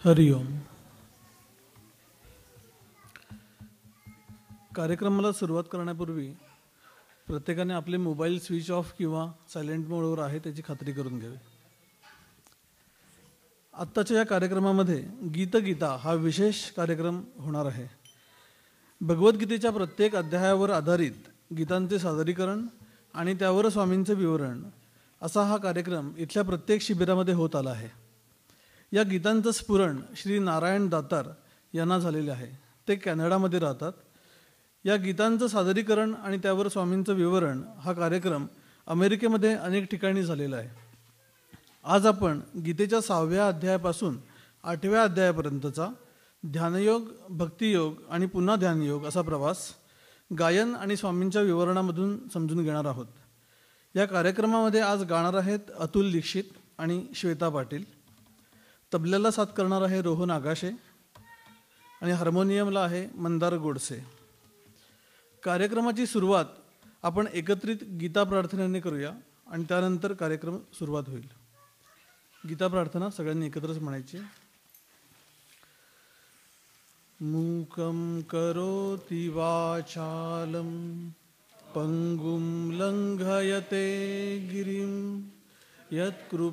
हरिओम. कार्यक्रमाला सुरुवात करण्यापूर्वी प्रत्येकाने आपले मोबाईल स्विच ऑफ किंवा सायलेंट मोडवर आहे त्याची खात्री करून घ्यावी. आत्ताच्या या कार्यक्रमामध्ये गीता हा विशेष कार्यक्रम होणार आहे. भगवद्गीतेच्या प्रत्येक अध्यायावर आधारित गीतांचे सादरीकरण आणि त्यावर स्वामींचे विवरण असा हा कार्यक्रम इथल्या प्रत्येक शिबिरामध्ये होत आला आहे. या गीतांचं स्फुरण श्री नारायण दातार यांना झालेले आहे. ते कॅनडामध्ये राहतात. या गीतांचं सादरीकरण आणि त्यावर स्वामींचं विवरण हा कार्यक्रम अमेरिकेमध्ये अनेक ठिकाणी झालेला आहे. आज आपण गीतेच्या 6व्या अध्यायापासून 8व्या अध्यायापर्यंतचा ध्यानयोग, भक्तियोग आणि पुन्हा ध्यानयोग असा प्रवास गायन आणि स्वामींच्या विवरणामधून समजून घेणार आहोत. या कार्यक्रमामध्ये आज गाणार आहेत अतुल दीक्षित आणि श्वेता पाटील. तबल्याला साथ करणार आहे रोहन आगाशे आणि हार्मोनियमला आहे मंदार गोडसे. कार्यक्रमाची सुरुवात आपण एकत्रित गीता प्रार्थनेने करूया आणि त्यानंतर कार्यक्रम सुरुवात होईल. गीता प्रार्थना सगळ्यांनी एकत्रच म्हणायची. मूकं करोति वाचालं पंगुं लंघयते गिरिं यत्कृपातमहं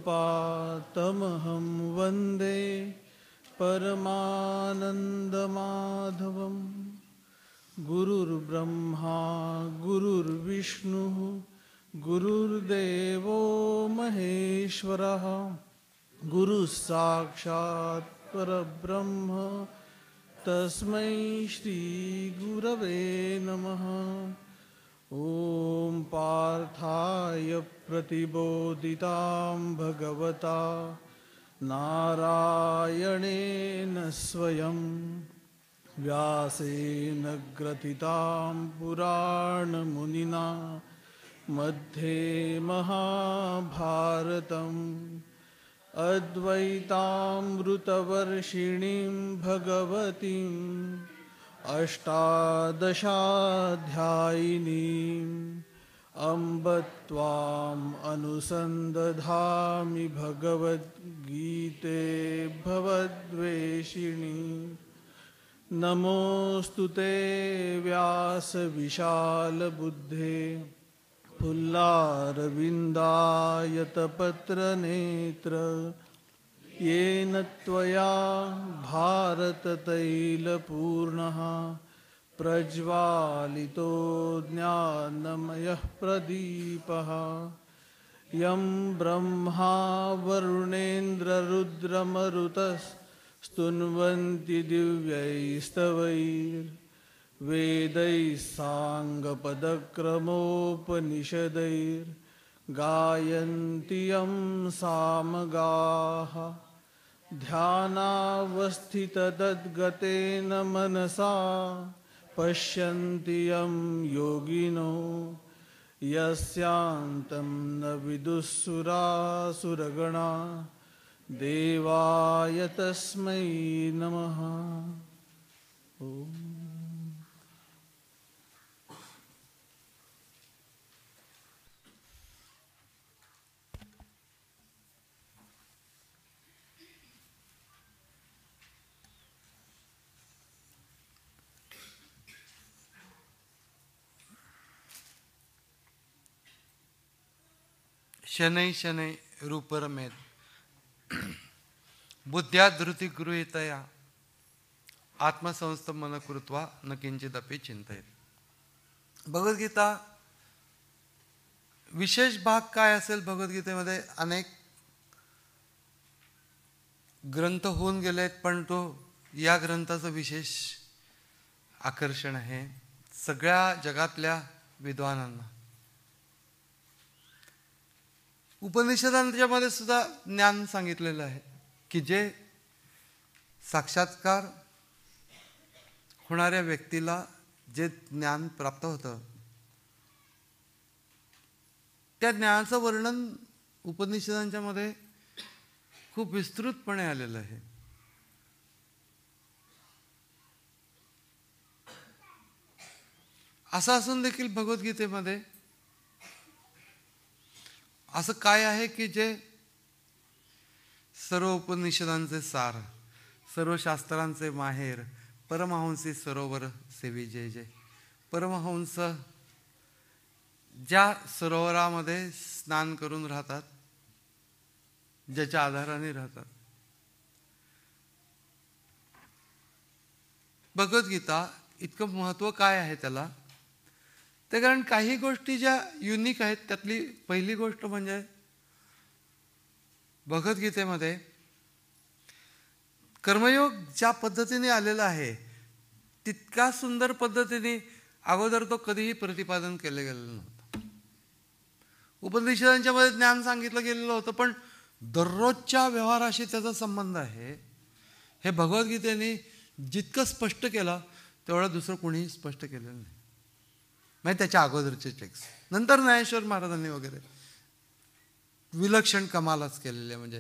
वन्दे परमानन्दमाधवं. गुरुर्ब्रह्मा गुरुर्विष्णुः गुरुर्देवो महेश्वरः गुरुः साक्षात् परब्रह्म तस्मै श्री गुरवे नमः. ओम पार्थाय प्रतिबोधितां भगवता नारायणेन स्वयं व्यासेन ग्रथितां पुराणमुनिना मध्ये महाभारतम् अद्वैतामृतवर्षिणीं भगवतीम् अष्टादशाध्यायिनीम् अम्ब त्वाम् अनुसन्दधामि भगवद्गीते भवद्वेषिणी. नमोऽस्तु ते व्यासविशालबुद्धे फुल्लारविन्दायतपत्रनेत्र येन त्वया भारततैलपूर्णः प्रज्वालितो ज्ञानमयः प्रदीपः. यं ब्रह्मा वरुणेन्द्ररुद्रमरुतस्तुन्वन्ति दिव्यैस्तवैर्वेदैः साङ्गपदक्रमोपनिषदैर्गायन्ति यं सामगाः. ध्यानावस्थिततद्गतेन मनसा पश्यन्ति यं योगिनो यस्यान्तं न विदुःसुरासुरगणा. देवाय तस्मै नमः. ओम. शनै शनै रूपरमेत बुद्ध्या धृती गृहीतया आत्मसंस्थ मन कृत्वा न किंचिदपि चिंतयेत. भगवद्गीता विशेष भाग काय असेल? भगवद्गीतेमध्ये अनेक ग्रंथ होऊन गेलेत, पण तो या ग्रंथाचं विशेष आकर्षण आहे सगळ्या जगातल्या विद्वानांना. उपनिषदांच्या मध्ये सुद्धा ज्ञान सांगितलेलं आहे की जे साक्षात्कार होणाऱ्या व्यक्तीला जे ज्ञान प्राप्त होतं त्या ज्ञानाचं वर्णन उपनिषदांच्या मध्ये खूप विस्तृतपणे आलेलं आहे. असं असून देखील भगवद्गीतेमध्ये असं काय आहे की जे सर्व उपनिषदांचे सार, सर्व शास्त्रांचे माहेर, परमहंसी सरोवर सेवी जय जय. परमहंस ज्या सरोवरामध्ये स्नान करून राहतात, ज्याच्या आधाराने राहतात. भगवद्गीता इतकं महत्त्व काय आहे त्याला, ते कारण काही गोष्टी ज्या युनिक आहेत त्यातली पहिली गोष्ट म्हणजे भगवद्गीतेमध्ये कर्मयोग ज्या पद्धतीने आलेला आहे तितका सुंदर पद्धतीने अगोदर तो कधीही प्रतिपादन केलं गेलेलं नव्हतं. उपनिषदांच्या मध्ये ज्ञान सांगितलं गेलेलं होतं, पण दररोजच्या व्यवहाराशी त्याचा संबंध आहे. हे भगवद्गीतेने जितकं स्पष्ट केलं तेवढं दुसरं कोणीही स्पष्ट केलेलं नाही. म्हणजे त्याच्या अगोदरचे टेक्स्ट, नंतर ज्ञानेश्वर महाराजांनी वगैरे विलक्षण कमालच केलेले. म्हणजे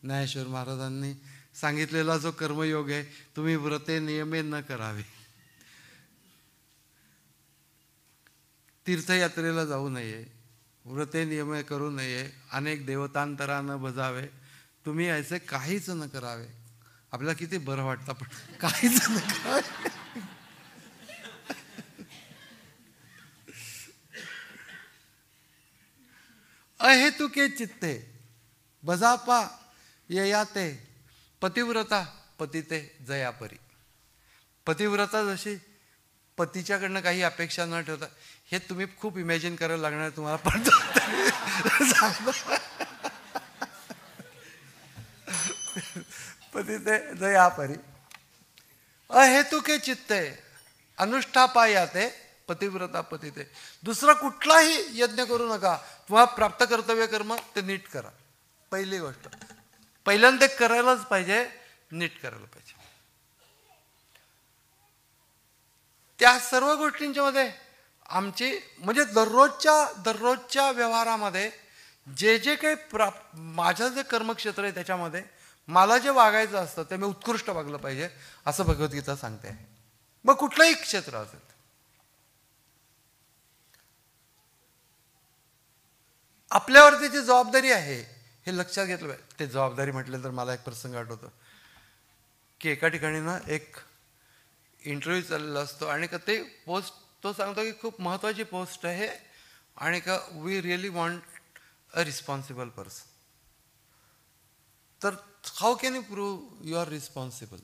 ज्ञानेश्वर महाराजांनी सांगितलेला जो कर्मयोग आहे, तुम्ही व्रते नियमे न करावे, तीर्थयात्रेला जाऊ नये, व्रते नियमे करू नये, अनेक देवतांतरा न भजावे, तुम्ही ऐसे काहीच न करावे. आपल्याला किती बरं वाटतं, पण काहीच न करावे. अहेतुके चित्ते बजापा ययाते पतिव्रता पतिते जयापरी. पतिव्रता जशी पतीच्याकडनं काही अपेक्षा न ठेवता, हे तुम्ही खूप इमॅजिन करायला लागणार तुम्हाला, पण पतिते जयापरी. अहेतुके चित्ते अनुष्ठापायाते पतिव्रता पतिते. दुसरा कुठलाही यज्ञ करू नका, तुम्हाला प्राप्त कर्तव्य कर्म ते नीट करा. पहिली गोष्ट, पहिल्यांदा ते करायलाच पाहिजे, नीट करायला पाहिजे. त्या सर्व गोष्टींच्या मध्ये आमची म्हणजे दररोजच्या व्यवहारामध्ये जे जे काही माझं जे कर्मक्षेत्र आहे त्याच्यामध्ये मला जे वागायचं असतं ते मी उत्कृष्ट वागलं पाहिजे असं भगवद्गीता सांगते आहे. मग कुठलंही क्षेत्र असेल. आपल्यावरती जी जबाबदारी आहे हे लक्षात घेतलं पाहिजे. ते जबाबदारी म्हटलं तर मला एक प्रसंग आठवतो की एका ठिकाणी ना एक इंटरव्ह्यू चाललेला असतो आणि का ते पोस्ट तो सांगतो की खूप महत्त्वाची पोस्ट आहे आणि का we really want a responsible person. तर how can you prove you are responsible.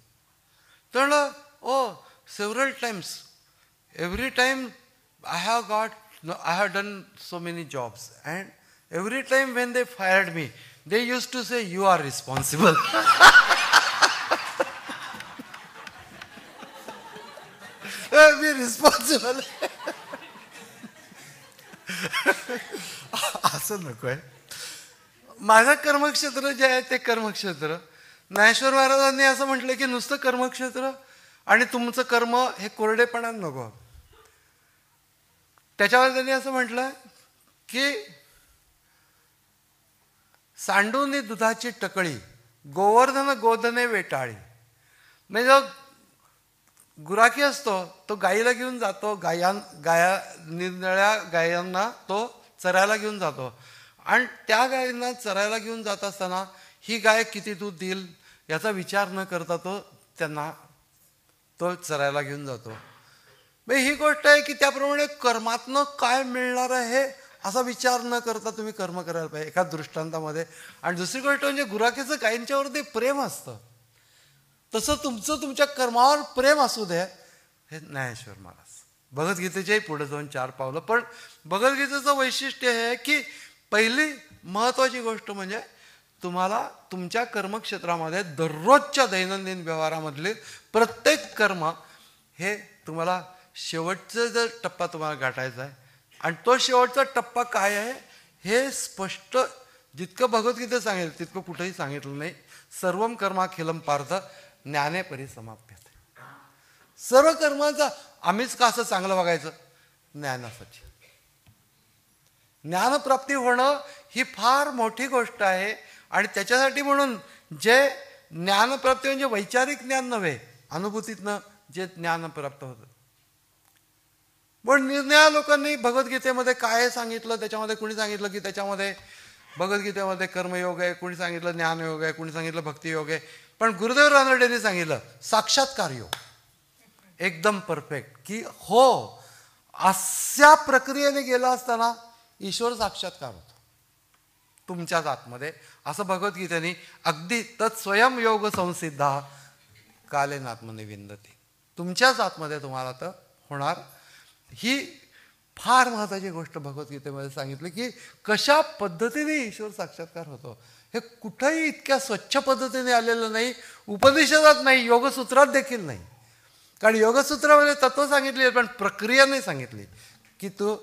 तर several times every time I have done so many jobs and every time when they fired me, they used to say, you are responsible. Be responsible. असं नको आहे. माझं कर्मक्षेत्र जे आहे ते कर्मक्षेत्र, ज्ञानेश्वर महाराजांनी असं म्हटलं की नुसतं कर्मक्षेत्र आणि तुमचं कर्म हे कोरडेपणात नको. त्याच्यावर त्यांनी असं म्हटलं की सांडूनी दुधाची टकळी, गोवर्धन गोधने वेटाळी. म्हणजे जो गुराखी असतो तो गाईला घेऊन जातो, निरनिळ्या गायांना तो चरायला घेऊन जातो आणि त्या गायींना चरायला घेऊन जात असताना ही गाय किती दूध देईल याचा विचार न करता त्यांना तो चरायला घेऊन जातो. म्हणजे ही गोष्ट आहे की त्याप्रमाणे कर्मातनं काय मिळणार आहे असा विचार न करता तुम्ही कर्म करायला पाहिजे एका दृष्टांतामध्ये. आणि दुसरी गोष्ट म्हणजे गुराखीचं गायींच्यावरती प्रेम असतं, तसं तुमचं तुमच्या कर्मावर प्रेम असू द्या. हे ज्ञानेश्वर महाराज भगवद्गीतेच्याही पुढे जाऊन 4 पावलं. पण भगवद्गीतेचं वैशिष्ट्य हे आहे की पहिली महत्त्वाची गोष्ट म्हणजे तुम्हाला तुमच्या कर्मक्षेत्रामध्ये दररोजच्या दैनंदिन व्यवहारामधले प्रत्येक कर्म हे तुम्हाला शेवटचा जर टप्पा तुम्हाला गाठायचा आहे आणि तो शेवटचा टप्पा काय आहे हे स्पष्ट जितकं भगवद्गीतेत सांगेल तितकं कुठेही सांगितलं नाही. सर्वम कर्माखिलम पार्थ ज्ञाने परिसमाप्यते. सर्व कर्माचा आम्हीच का असं चांगलं बघायचं, ज्ञानासाठी. ज्ञानप्राप्ती होणं ही फार मोठी गोष्ट आहे आणि त्याच्यासाठी म्हणून जे ज्ञानप्राप्ती म्हणजे वैचारिक ज्ञान नव्हे, अनुभूतीतनं जे ज्ञान प्राप्त होतं. पण निर्णया लोकांनी भगवद्गीतेमध्ये काय सांगितलं, त्याच्यामध्ये कुणी सांगितलं की त्याच्यामध्ये भगवद्गीतेमध्ये कर्मयोग आहे, कोणी सांगितलं ज्ञानयोग आहे, कोणी सांगितलं भक्तियोग आहे, पण गुरुदेव रानडेंनी सांगितलं साक्षात्कार योग. एकदम परफेक्ट की हो, अशा प्रक्रियेने गेला असताना ईश्वर साक्षात्कार होतो तुमच्याच आतमध्ये, असं भगवद्गीतेने अगदी तत्स्वयं योग संसिद्धा कालेन आत्मने विंदती, तुमच्याच आतमध्ये तुम्हाला तर होणार. ही फार महत्त्वाची गोष्ट भगवद्गीतेमध्ये सांगितलं की कशा पद्धतीने ईश्वर साक्षात्कार होतो. हे कुठंही इतक्या स्वच्छ पद्धतीने आलेलं नाही, उपनिषदात नाही, योगसूत्रात देखील नाही. कारण योगसूत्रामध्ये तत्व सांगितली पण प्रक्रिया नाही सांगितली की तू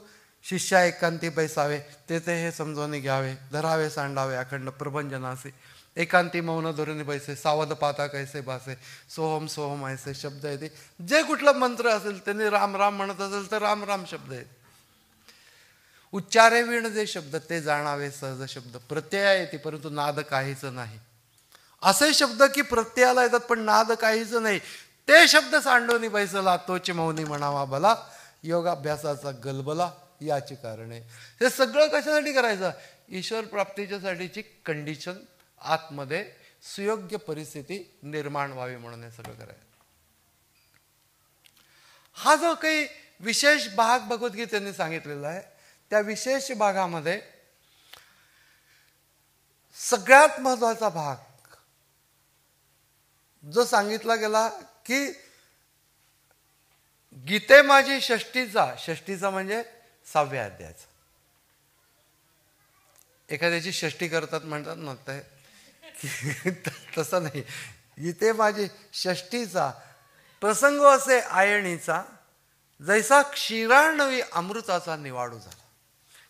शिष्या एकांती बैसावे, ते हे समजून घ्यावे, धरावे सांडावे अखंड प्रभंजनासे, एकांती मौन धरून बैसे, सावध पाता कैसे भासे, सोहम सोहम ऐसे शब्द आहेत. जे कुठला मंत्र असेल त्यांनी राम राम म्हणत असेल तर राम राम शब्द आहेत. उच्चारे विण जे शब्द ते जाणावे सहज शब्द, प्रत्यय येते परंतु नाद काहीच नाही. असे शब्द की प्रत्ययाला येतात पण नाद काहीच नाही, ते शब्द सांडोनी बैसला तोच मौनी म्हणावा भला, योगाभ्यासाचा गलबला याची कारणे. हे सगळं कशासाठी करायचं? ईश्वर प्राप्तीच्या साठीची कंडिशन आतमध्ये सुयोग्य परिस्थिती निर्माण व्हावी म्हणून हे सगळं करायचं. हा जो काही विशेष भाग भगवद्गीतेने सांगितलेला आहे त्या विशेष भागामध्ये सगळ्यात महत्वाचा भाग जो सांगितला गेला की गीते माझी षष्टीचा म्हणजे 6व्या अध्यायाचा. एखाद्याची षष्टी करतात म्हणतात ना, तसं नाही. गीते माझी षष्टीचा प्रसंग असे आयणीचा, जैसा क्षीरार्णवी अमृताचा निवाडू झाला.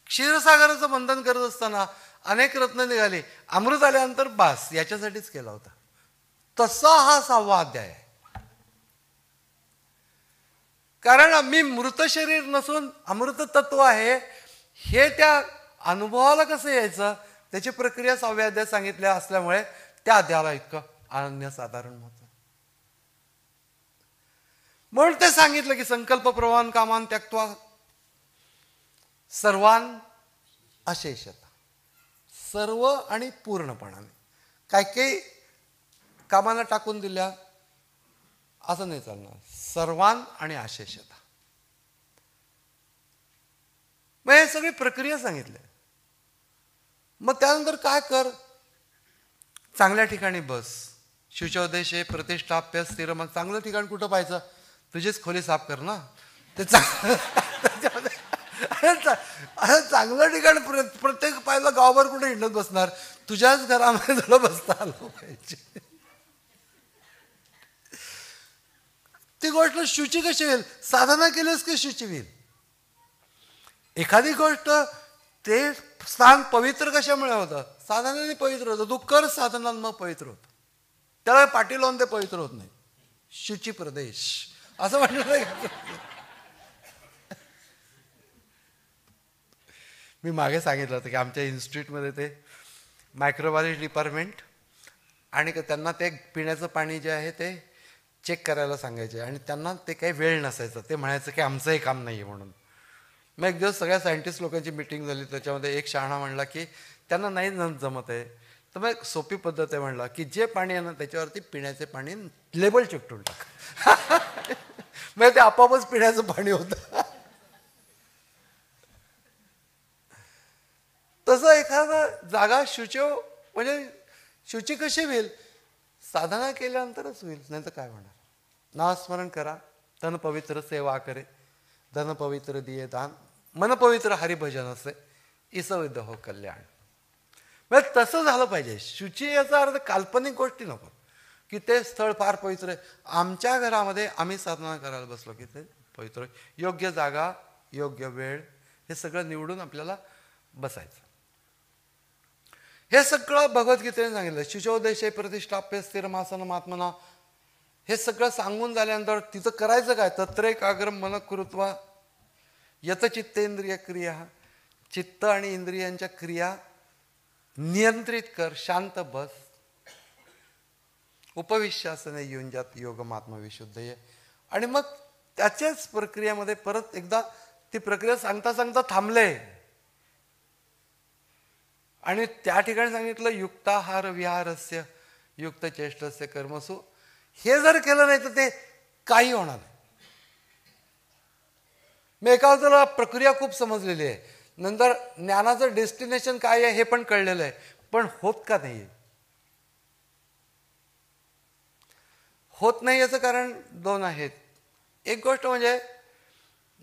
क्षीरसागराचं बंधन करत असताना अनेक रत्न निघाली, अमृत आल्यानंतर बास याच्यासाठीच केला होता. तसा हा 6वा अध्याय आहे. कारण मी मृत शरीर नसून अमृत तत्व आहे, हे त्या अनुभवाला कसं यायचं त्याची प्रक्रिया 6व्या अध्यायात सांगितल्या असल्यामुळे त्या अध्यायाला इतकं अनन्यसाधारण होतं. म्हणून ते सांगितलं की संकल्प प्रवान कामान त्यक्त्वा सर्वान अशेषता, सर्व आणि पूर्णपणाने. काही कामाला टाकून दिल्या असं नाही चालणार, सर्वान आणि अशेषता. मग हे सगळी प्रक्रिया सांगितली. मग त्यानंतर काय कर? चांगल्या ठिकाणी बस, शुचोदेशे प्रतिष्ठाप्य स्थिर. मग चांगलं ठिकाण कुठं पाहायचं? तुझीच खोली साफ कर ना. ते चांगलं ठिकाण प्रत्येक पाहिलं गावभर कुठे हिंडत बसणार? तुझ्याच घरामध्ये तुला बसता आलं पाहिजे. ती गोष्ट शुची कशी होईल? साधना केलीस की शुची होईल. एखादी गोष्ट ते स्थान पवित्र कशामुळे होतं? साधनाने पवित्र होतं. तू कर साधना मग पवित्र होतं. त्याला पाठी लावून ते पवित्र होत नाही. शुची प्रदेश असं म्हटलं. मी मागे सांगितलं होतं की आमच्या इन्स्टिट्यूटमध्ये ते मायक्रोबायोलॉजी डिपार्टमेंट आणि त्यांना ते पिण्याचं पाणी जे आहे ते चेक करायला सांगायचे आणि त्यांना ते काही वेळ नसायचं. ते म्हणायचं की आमचं हे काम नाही आहे म्हणून. मग एक दिवस सगळ्या सायंटिस्ट लोकांची मिटिंग झाली. त्याच्यामध्ये एक शहाणा म्हणला की त्यांना नाही जमत आहे, तर मग सोपी पद्धत आहे म्हणला की जे पाणी आहे ना त्याच्यावरती पिण्याचे पाणी लेबल चिकटून टाक. मग ते आपोआपच पिण्याचं पाणी होतं. तसं एखादा जागा शुचो म्हणजे शुची कशी होईल? साधना केल्यानंतरच होईल, नाही तर काय होणार? नामस्मरण करा, तन पवित्र सेवा करे, धन पवित्र दिये दान, मन पवित्र हरिभजन असे, इसविद हो कल्याण. म्हणजे तसं झालं पाहिजे. शुची याचा अर्थ काल्पनिक गोष्टी नको की ते स्थळ फार पवित्र आहे. आमच्या घरामध्ये आम्ही साधना करायला बसलो की ते पवित्र, योग्य जागा, योग्य वेळ, हे सगळं निवडून आपल्याला बसायचं. हे सगळं भगवद्गीतेने सांगितलं. शुचोदेशे प्रतिष्ठाप्य स्थिरमासन आत्मना. हे सगळं सांगून झाल्यानंतर तिथं करायचं काय? तत्रैकाग्रम मन कृत्वा यत चित्तेंद्रिय क्रिया. चित्त आणि इंद्रियांच्या क्रिया नियंत्रित कर, शांत बस. उपविश्यासने युंजात योगम आत्मविशुद्धये. आणि मग त्याच्याच प्रक्रियेमध्ये परत एकदा ती प्रक्रिया सांगता सांगता थांबले आणि त्या ठिकाणी सांगितलं युक्ताहार विहारस्य युक्त चेष्टस्य कर्मसु. हे जर केलं नाही तर ते काही होणार नाही. मी एका त्याला प्रक्रिया खूप समजलेली आहे, नंतर ज्ञानाचं डेस्टिनेशन काय आहे हे पण कळलेलं आहे, पण होत का नाही. होत नाही याचं कारण दोन आहेत. एक गोष्ट म्हणजे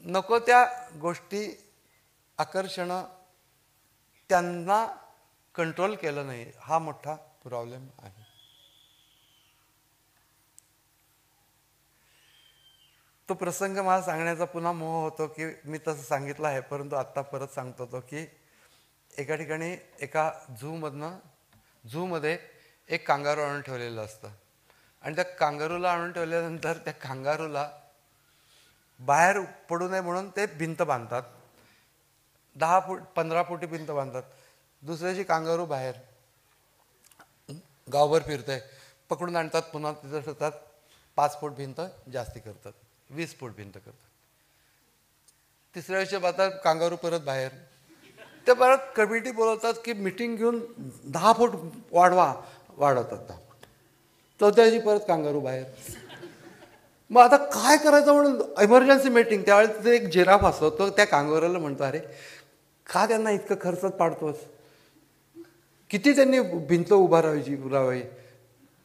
नको त्या गोष्टी आकर्षण त्यांना कंट्रोल केलं नाही, हा मोठा प्रॉब्लेम आहे. तो प्रसंग मला सांगण्याचा पुन्हा मोह होतो की मी तसं सांगितलं आहे, परंतु आत्ता परत सांगतो तो की एका ठिकाणी एका झूमध्ये एक कांगारू आणून ठेवलेलं असतं आणि त्या कांगारूला आणून ठेवल्यानंतर त्या कांगारूला बाहेर पडू नये म्हणून ते भिंत बांधतात, 10 फूट 15 फुटी भिंत बांधतात. दुसऱ्या दिवशी कांगारू बाहेर गावभर फिरतंय, पकडून आणतात, पुन्हा तिथं ठेवतात, 5 फूट भिंत जास्ती करतात, 20 फूट भिंत करतात. तिसऱ्या दिवशी बातात कांगारू परत बाहेर. ते परत कमिटी बोलवतात की मिटिंग घेऊन 10 फूट वाढवतात 10 फूट. चौथ्या दिवशी परत कांगारू बाहेर. मग आता काय करायचं म्हणून इमर्जन्सी मीटिंग. त्यावेळेस तिथे एक जिराफ असतो, तो त्या कांगारूला म्हणतो, अरे का त्यांना इतकं खर्चात पाडतोस, किती त्यांनी भिंत उभारावी,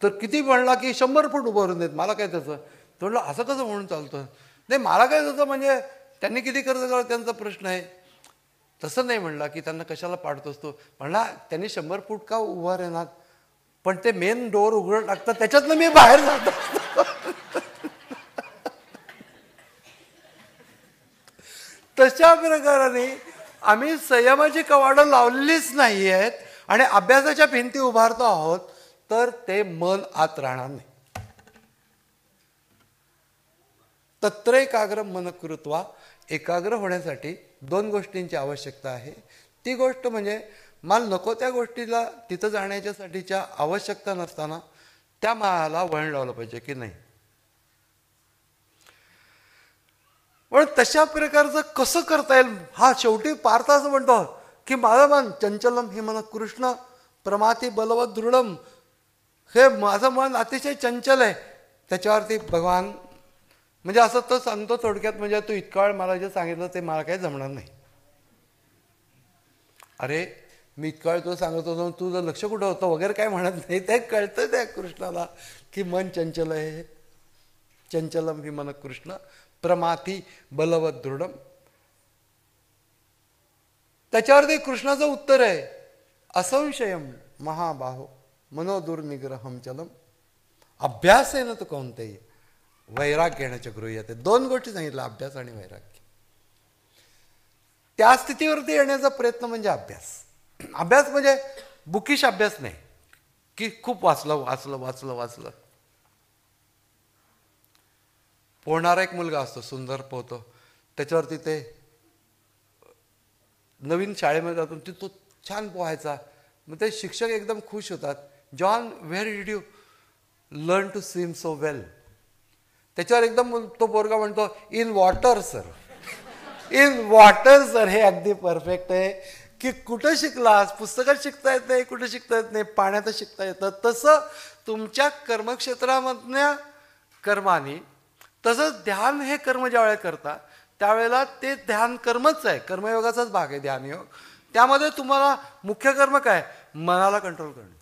तर किती म्हणला की 100 फूट उभारून देत, मला काय त्याचं. तो म्हणलं असं कसं म्हणून चालतं, नाही मला काय त्याचं, म्हणजे त्यांनी किती खर्च करावं त्यांचा प्रश्न आहे. तसं नाही म्हणला की त्यांना कशाला पाडतोस तो. म्हणला त्यांनी 100 फूट का उभा राहणार, पण ते मेन डोअर उघडं टाकतात त्याच्यातनं मी बाहेर जातो. तशा प्रकाराने आम्ही संयमाची कवाडं लावलेलीच नाही आहेत आणि अभ्यासाच्या भिंती उभारतो आहोत, तर ते मन आत राहणार नाही. तत्रैकाग्र मन कृत्वा, एकाग्र होण्यासाठी 2 गोष्टींची आवश्यकता आहे. ती गोष्ट म्हणजे मला नको त्या गोष्टीला तिथं जाण्याच्यासाठीच्या आवश्यकता नसताना त्या मायाला वळण लावलं पाहिजे की नाही. पण तशा प्रकारचं कसं करता येईल, हा शेवटी पार्थ असं म्हणतो की माझं मन चंचलम हे मन कृष्ण प्रमाती बलवत दृढम, हे माझं मन अतिशय चंचल आहे. त्याच्यावरती भगवान म्हणजे असं तो सांगतो थोडक्यात, म्हणजे तू इतका वेळ मला जे सांगितलं ते मला काही जमणार नाही. अरे मी इतका वेळ तुला सांगत होतो, तुझं लक्ष कुठं होतं वगैरे काय म्हणत नाही. ते कळतं त्या कृष्णाला की मन चंचल आहे. चंचलम ही मन कृष्ण प्रमाथी बलवत दृढम. त्याच्यावरती कृष्णाचं उत्तर आहे असंशयम महाबाहो मनोदुर्निग्रहम चलम अभ्यास आहे ना तो कोणतेही वैराग्य घेण्याच्या गृह्यते. 2 गोष्टी सांगितल्या, अभ्यास आणि वैराग्य. त्या स्थितीवरती येण्याचा प्रयत्न म्हणजे अभ्यास. अभ्यास म्हणजे बुकिश अभ्यास नाही की खूप वाचलं. पोहणारा एक मुलगा असतो, सुंदर पोहतो, त्याच्यावरती ते नवीन शाळेमध्ये जातो, तो छान पोहायचा. मग ते शिक्षक एकदम खुश होतात, John where did you learn to swim so well. त्याच्यावर एकदम तो पोरगा म्हणतो in water sir. In water sir हे अगदी परफेक्ट आहे की कुठं शिकलास, पुस्तकात शिकता येत नाही, कुठं शिकता येत नाही, पाण्यातच शिकता येतं. तसं तुमच्या कर्मक्षेत्रामधल्या कर्मानी, तसंच ध्यान हे कर्म ज्यावेळेला करता त्यावेळेला ते ध्यान कर्मच आहे, कर्मयोगाचाच भाग आहे ध्यानयोग. त्यामध्ये तुम्हाला मुख्य कर्म काय, मनाला कंट्रोल करणे.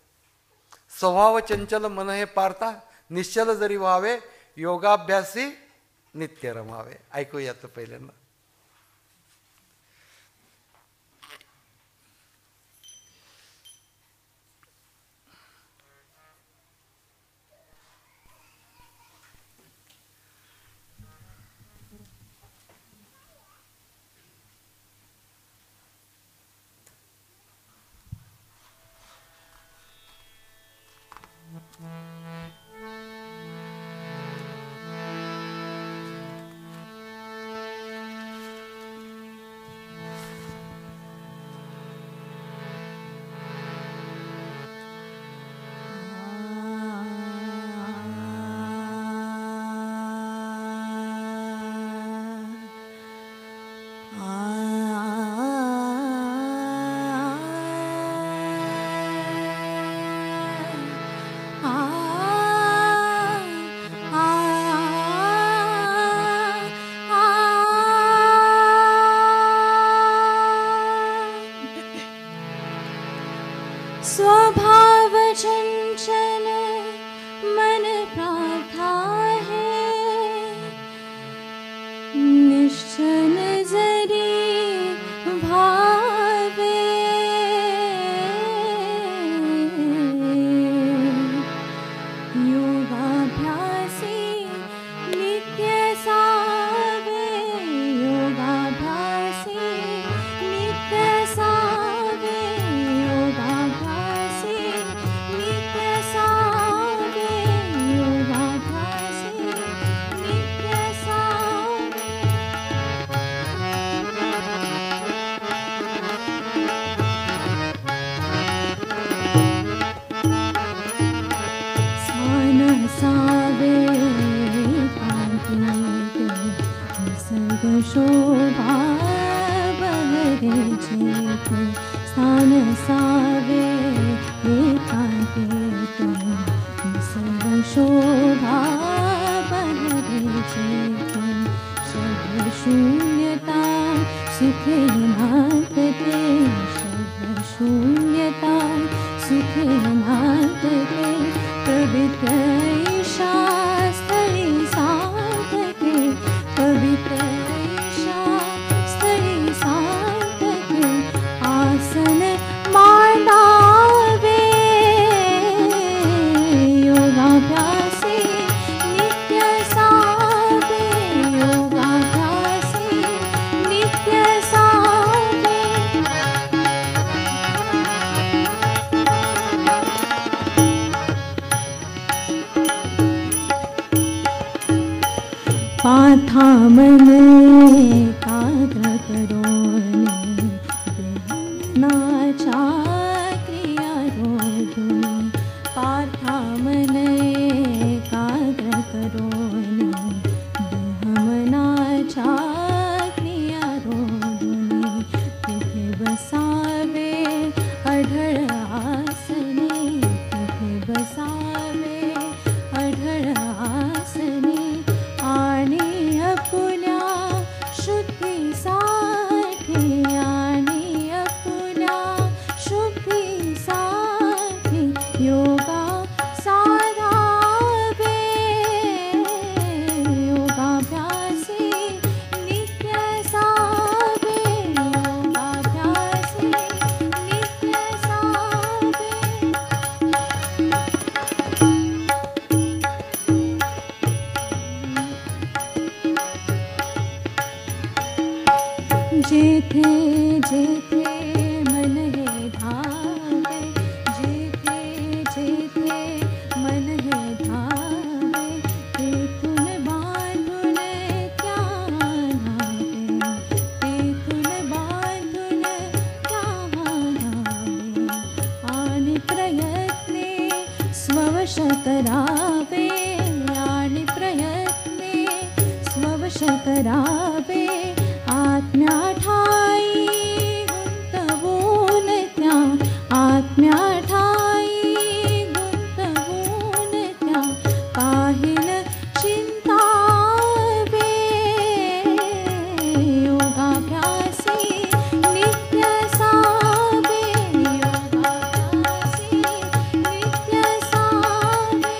स्वभाव चंचल मन हे पार्था निश्चल जरी व्हावे, योगाभ्यासी नित्य रमावे. ऐकूयात पहिल्यांदा. सावे कांति निसर्ग शोभा बहरे चेत स्थान सावे कांति निसर्ग शोभा बहरे चेत शब्द शून्यता सुखे नाथते शब्द शून्यता सुखे नाथते पवित्र ईशा स्थली साधके पवित्र ईशा स्थली साधके आसन मांडावे योगाभ्यासी नित्य सावे योगाभ्यासी नित्य सावे पाथा मन एकाग्र करोनि नाचा क्रिया रोधुनि पाथा मन एकाग्र करोनि देहमनाचा क्रिया रोधुनि तिथे बसावे अढळ आसने तिथे बसावे अढळ आसने आणि अपुल्या शुद्धीसाठी आणि अपुल्या शुद्धीसाठी योगा सारावे योगाभ्यासी नित्य सावे योगाभ्यासी नित्य सावे जेथे जेथे मन हे धावे जेथे जेथे मन हे धावे तेथून बांधून त्या नावे तेथून बांधून त्या नावे आणि प्रयत्ने स्ववश करावे आणि प्रयत्ने स्ववश करावे आत्म्या ठाई गुंतवून त्या आत्म्या ठाई गुंतवून त्या पाहिल चिंतावे योगाभ्यासी नित्य सावे योगाभ्यासी नित्य सावे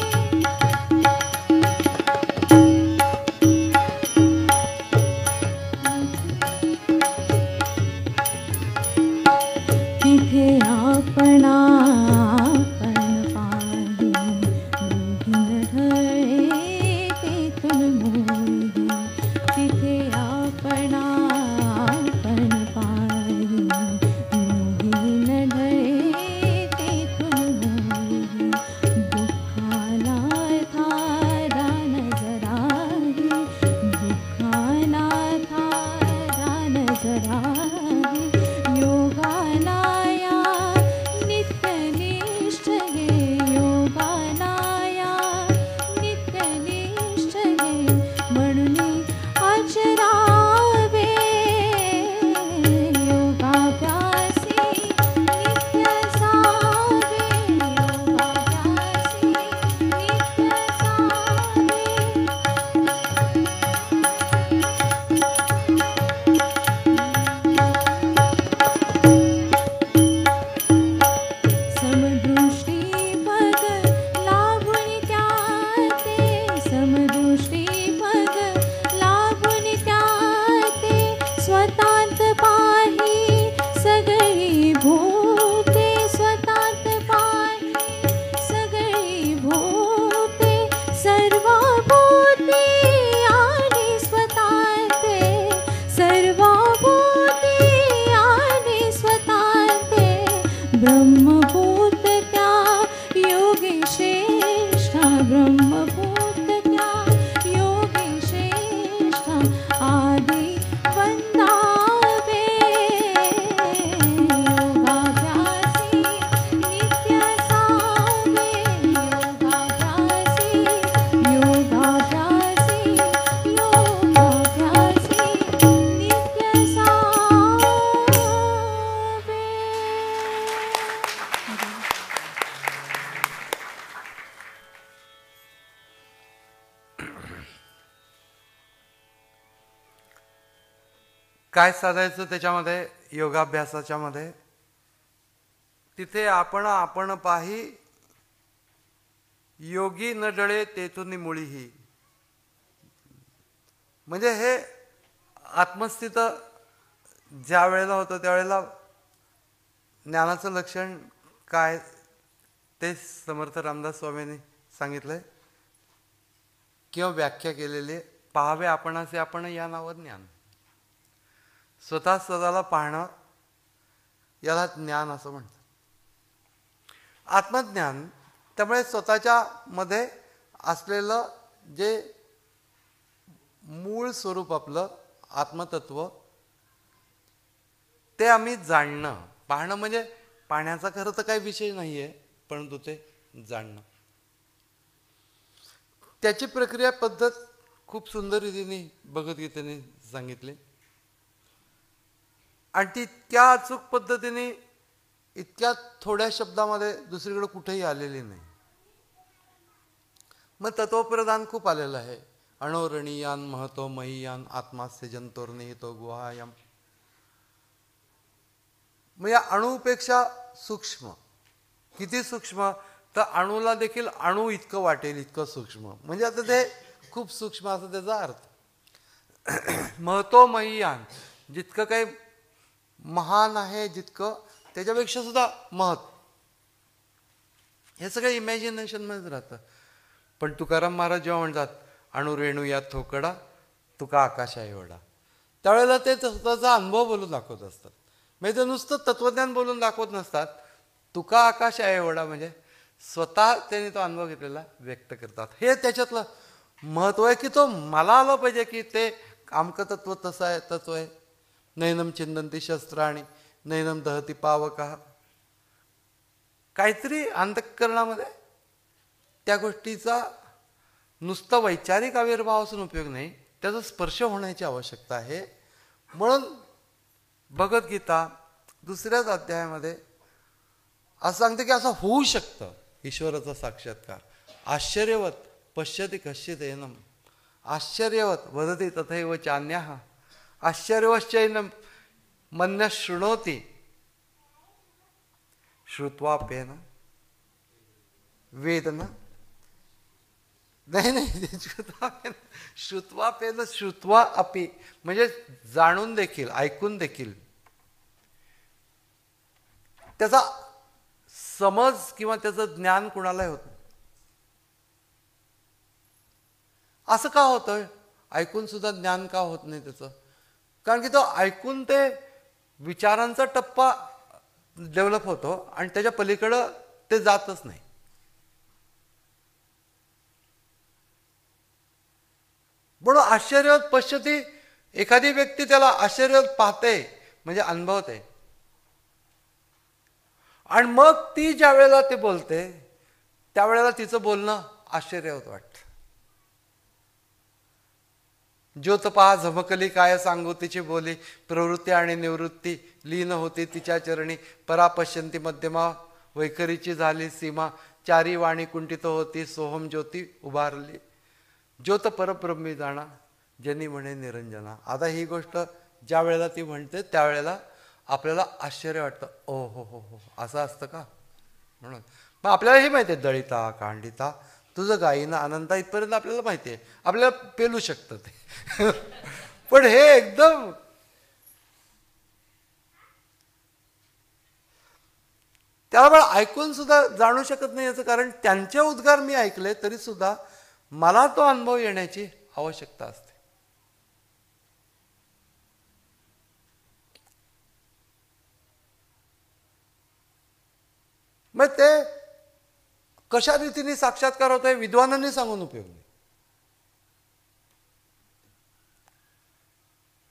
काय साधायचं त्याच्यामध्ये योगाभ्यासाच्या मध्ये? तिथे आपण पाही योगी न डळे तेथून मुळीही. म्हणजे हे आत्मस्थित ज्या वेळेला होतं त्यावेळेला ज्ञानाचं लक्षण काय ते समर्थ रामदास स्वामींनी सांगितलंय किंवा व्याख्या केलेली. पाहावे आपणाचे आपण या नावावर ज्ञान. स्वतःला पाहणं याला ज्ञान असं म्हणतात. आत्मज्ञान त्यामुळे स्वतःच्या मध्ये असलेलं जे मूळ स्वरूप आपलं आत्मतत्व ते आम्ही जाणणं. पाहणं म्हणजे पाहण्याचा खरं तर काही विषय नाही आहे, परंतु ते जाणणं. त्याची प्रक्रिया पद्धत खूप सुंदर रीतीने भगवद्गीतेने सांगितली आणि ती इतक्या अचूक पद्धतीने इतक्या थोड्या शब्दामध्ये दुसरीकडे कुठेही आलेली नाही. मग तत्वप्रधान खूप आलेलं आहे. अणोरणीयान महतो महीयान आत्मास्य जंतोर्निहितो गुहायाम. मग या अणुपेक्षा सूक्ष्म. किती सूक्ष्म? तर अणूला देखील अणू इतकं वाटेल इतकं सूक्ष्म. म्हणजे आता ते खूप सूक्ष्म असं त्याचा अर्थ. महतो महीयान जितकं काही महान आहे जितकं त्याच्यापेक्षा सुद्धा महत. हे सगळं इमॅजिनेशनमध्येच राहतं. पण तुकाराम महाराज जेव्हा म्हणतात अणु रेणू या थोकडा तुका आकाशा एवढा, त्यावेळेला ते स्वतःचा अनुभव बोलून दाखवत असतात. म्हणजे ते नुसतं तत्वज्ञान बोलून दाखवत नसतात. तुका आकाश आहे एवढा म्हणजे स्वतः त्यांनी तो अनुभव घेतलेला व्यक्त करतात. हे त्याच्यातलं महत्व आहे की तो मला आलं पाहिजे की ते आमकं तत्व तसं आहे तत्व आहे. नैनम चिंदंती शस्त्राणी नैनम दहती पावका. काहीतरी अंतःकरणामध्ये त्या गोष्टीचा नुसता वैचारिक आविर्भाव असून उपयोग नाही, त्याचा स्पर्श होण्याची आवश्यकता आहे. म्हणून भगवद्गीता दुसऱ्याच अध्यायामध्ये असं सांगते की असं होऊ शकतं ईश्वराचा साक्षात्कार. आश्चर्यवत पश्यति कश्चित् एनम. आश्चर्यवत वदति तथैव चान्यः. आश्चर्यवश्चैनम मन्यः शृणोति श्रुत्वाप्येन वेदना. नाही श्रुत्वाप्येन श्रुत्वा अपि म्हणजे जाणून देखील ऐकून देखील त्याचा समज किंवा त्याचं ज्ञान कुणालाही होत नाही. असं का होतं? ऐकून सुद्धा ज्ञान का होत नाही त्याचं? कारण की तो ऐकून ते विचारांचा टप्पा डेव्हलप होतो आणि त्याच्या पलीकडं ते जातच नाही. म्हणून आश्चर्यवत पश्यती. एखादी व्यक्ती त्याला आश्चर्यवत पाहते म्हणजे अनुभवते आणि मग ती ज्या वेळेला ते बोलते त्यावेळेला तिचं बोलणं आश्चर्यवत वाटतं. ज्योत पहा झमकली काय सांगू तिची बोली. प्रवृत्ती आणि निवृत्ती लीन होती तिच्या चरणी. परापश्यंती मध्यमा वैखरीची झाली सीमा. चारी वाणी कुंठित होती सोहम ज्योती उभारली. ज्योत परब्रह्मी जाणा ज्यांनी म्हणे निरंजना. आता ही गोष्ट ज्या वेळेला ती म्हणते त्यावेळेला आपल्याला आश्चर्य वाटतं. ओ हो हो हो असं असतं का? म्हणून मग आपल्याला हे माहिती आहे दळिता कांडिता तुझं गायीना अनंता इथपर्यंत आपल्याला माहिती आहे. आपल्याला पेलू शकतं ते. पण हे एकदम त्याला मला ऐकून सुद्धा जाणू शकत नाही. याचं कारण त्यांचे उद्गार मी ऐकले तरी सुद्धा मला तो अनुभव येण्याची आवश्यकता असते. मग ते कशा रीतीने साक्षात्कार होत आहे विद्वानांनी सांगून उपयोग नाही.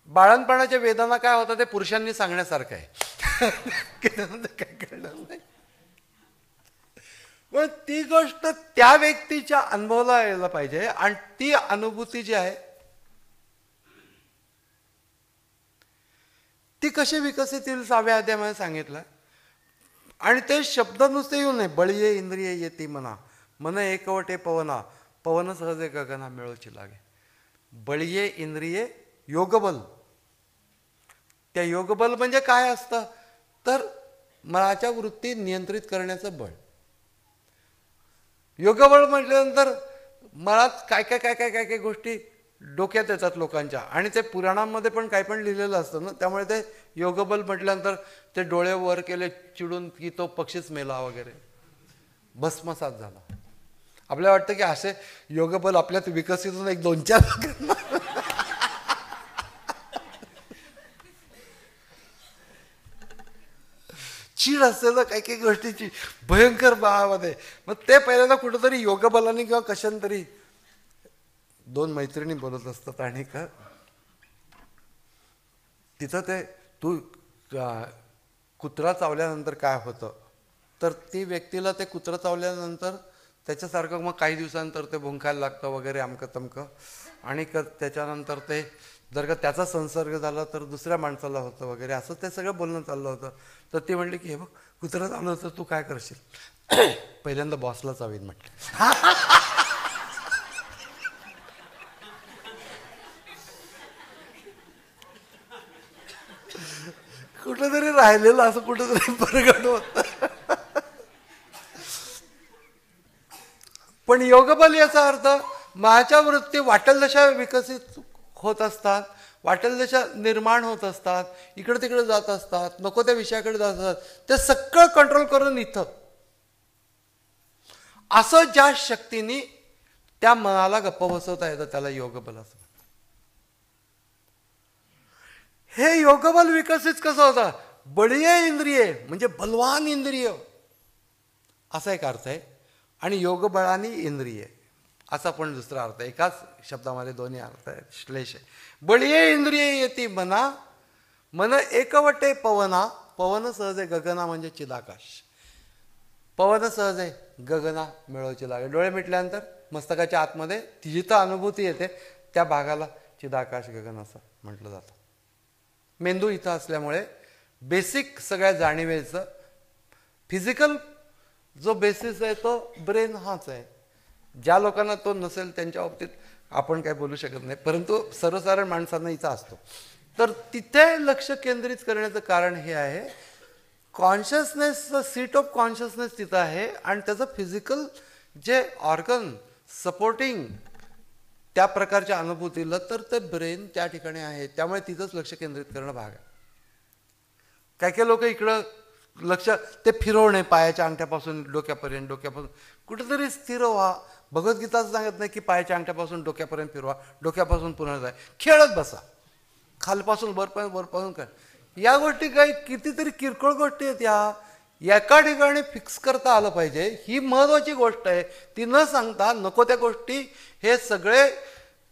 बाळणपणाच्या वेदना काय होतं ते पुरुषांनी सांगण्यासारखं आहे. काय करणार नाही. पण ती गोष्ट त्या व्यक्तीच्या अनुभवाला यायला पाहिजे आणि ती अनुभूती जी आहे ती कशी विकसित येईल 6व्या अध्यायामध्ये सांगितलं. आणि ते शब्द नुसते येऊ नये. बळीये इंद्रिय येती मना मन एकवटे पवना पवन सहजे गगना मिळवची लागे. बळीये इंद्रिये योगबल त्या योगबल म्हणजे काय असतं तर मनाच्या वृत्ती नियंत्रित करण्याचं बळ. योगबळ म्हटल्यानंतर मनात काय काय काय काय काय काय गोष्टी डोक्यात येतात लोकांच्या, आणि ते पुराणांमध्ये पण काय पण लिहिलेलं असतं ना, त्यामुळे ते योगबल म्हटल्यानंतर ते डोळे वर केले चिडून की तो पक्षीच मेला वगैरे, भस्मसात झाला. आपल्याला वाटतं की असे योगबल आपल्यात विकसित होऊन 1-2-4 चीड असते ना काही काही गोष्टीची भयंकर बाळामध्ये. मग ते पहिल्यांदा कुठंतरी योगबलाने किंवा कशाने तरी 2 मैत्रिणी बोलत असतात आणि का तिथं ते तू कुत्रा चावल्यानंतर काय होतं तर ती व्यक्तीला ते कुत्रं चावल्यानंतर त्याच्यासारखं मग काही दिवसानंतर ते भुंकायला लागतं वगैरे अमकं तमकं, आणि त्याच्यानंतर ते जर का त्याचा संसर्ग झाला तर दुसऱ्या माणसाला होतं वगैरे, असं ते सगळं बोलणं चाललं होतं. तर ती म्हणली की हे बघ कुत्रं चावलं होतं तू काय करशील. पहिल्यांदा बॉसला चावीन म्हटलं. कुठंतरी राहिलेलं असं कुठंतरी प्रगट होत. पण योगबल याचा अर्थ माझ्या वृत्ती वाटेल तशा विकसित होत असतात, वाटेल तशा निर्माण होत असतात, इकडे तिकडे जात असतात, नको त्या विषयाकडे जात असतात, ते सगळं कंट्रोल करून इथं असं ज्या शक्तीने त्या मनाला गप्प बसवता येतं त्याला योगबल असं. हे योगबल विकसित कसं होतं, बळीय इंद्रिय म्हणजे बलवान इंद्रिय असा एक अर्थ आहे, आणि योगबळानी इंद्रिय असा पण दुसरा अर्थ आहे. एकाच शब्दामध्ये दोन्ही अर्थ आहेत, श्लेष आहे. बळीय इंद्रिय येती मना, मन एकवटे पवना, पवन सहज आहे गगना म्हणजे चिदाकाश, पवन सहज आहे गगना मिळवची लागे. डोळे मिटल्यानंतर मस्तकाच्या आतमध्ये जिथं अनुभूती येते त्या भागाला चिदाकाश गगन असं म्हटलं जातं. मेंदू इथं असल्यामुळे बेसिक सगळ्या जाणीवेचं फिजिकल जो बेसिस आहे तो ब्रेन हाच आहे. ज्या लोकांना तो नसेल त्यांच्या बाबतीत आपण काय बोलू शकत नाही, परंतु सर्वसाधारण माणसांना इथं असतो. तर तिथे लक्ष केंद्रित करण्याचं कारण हे आहे, कॉन्शियसनेसचं सीट ऑफ कॉन्शियसनेस तिथं आहे, आणि त्याचं फिजिकल जे ऑर्गन सपोर्टिंग त्या प्रकारच्या अनुभूतीला तर ते ब्रेन त्या ठिकाणी आहे, त्यामुळे तिथंच लक्ष केंद्रित करणं भाग आहे. काय काय लोक इकडं लक्ष ते फिरवणे पायाच्या अंगठ्यापासून डोक्यापर्यंत, डोक्यापासून कुठेतरी स्थिर व्हा. भगवद्गीताच सांगत नाही की पायाच्या अंगठ्यापासून डोक्यापर्यंत फिरवा, डोक्यापासून पुन्हा जाय, खेळत बसा, खालपासून वरपर्यंत, वरपासून काय. या गोष्टी काही कितीतरी किरकोळ गोष्टी आहेत, या एका ठिकाणी फिक्स करता आलं पाहिजे, ही महत्वाची गोष्ट आहे. ती न सांगता नको त्या गोष्टी हे सगळे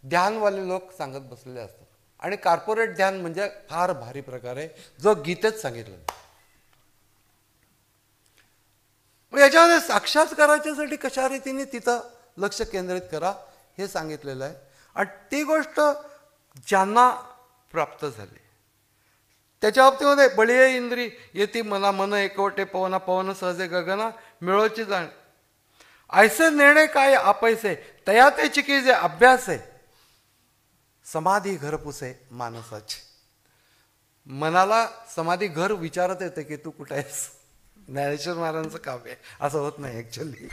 ध्यानवाले लोक सांगत बसलेले असतात. आणि कॉर्पोरेट ध्यान म्हणजे फार भारी प्रकार आहे जो गीतेत सांगितलं. मग याच्यामध्ये साक्षात्काराच्यासाठी कशा रीतीने तिथं लक्ष केंद्रित करा हे सांगितलेलं आहे. आणि ती गोष्ट ज्यांना प्राप्त झाली त्याच्या बाबतीमध्ये बळीय इंद्री येती मना, मन एकवटे पवना, पवन सहजे गगना मिळवची जाण, ऐसे निर्णय काय आपैसे तया ते चिकीजे अभ्यास आहे, समाधी घर पुसे मानसाचे. मनाला समाधी घर विचारत येते की तू कुठे आहेस. ज्ञानेश्वर महाराजांचं काव्य आहे, असं होत नाही ऍक्च्युअली.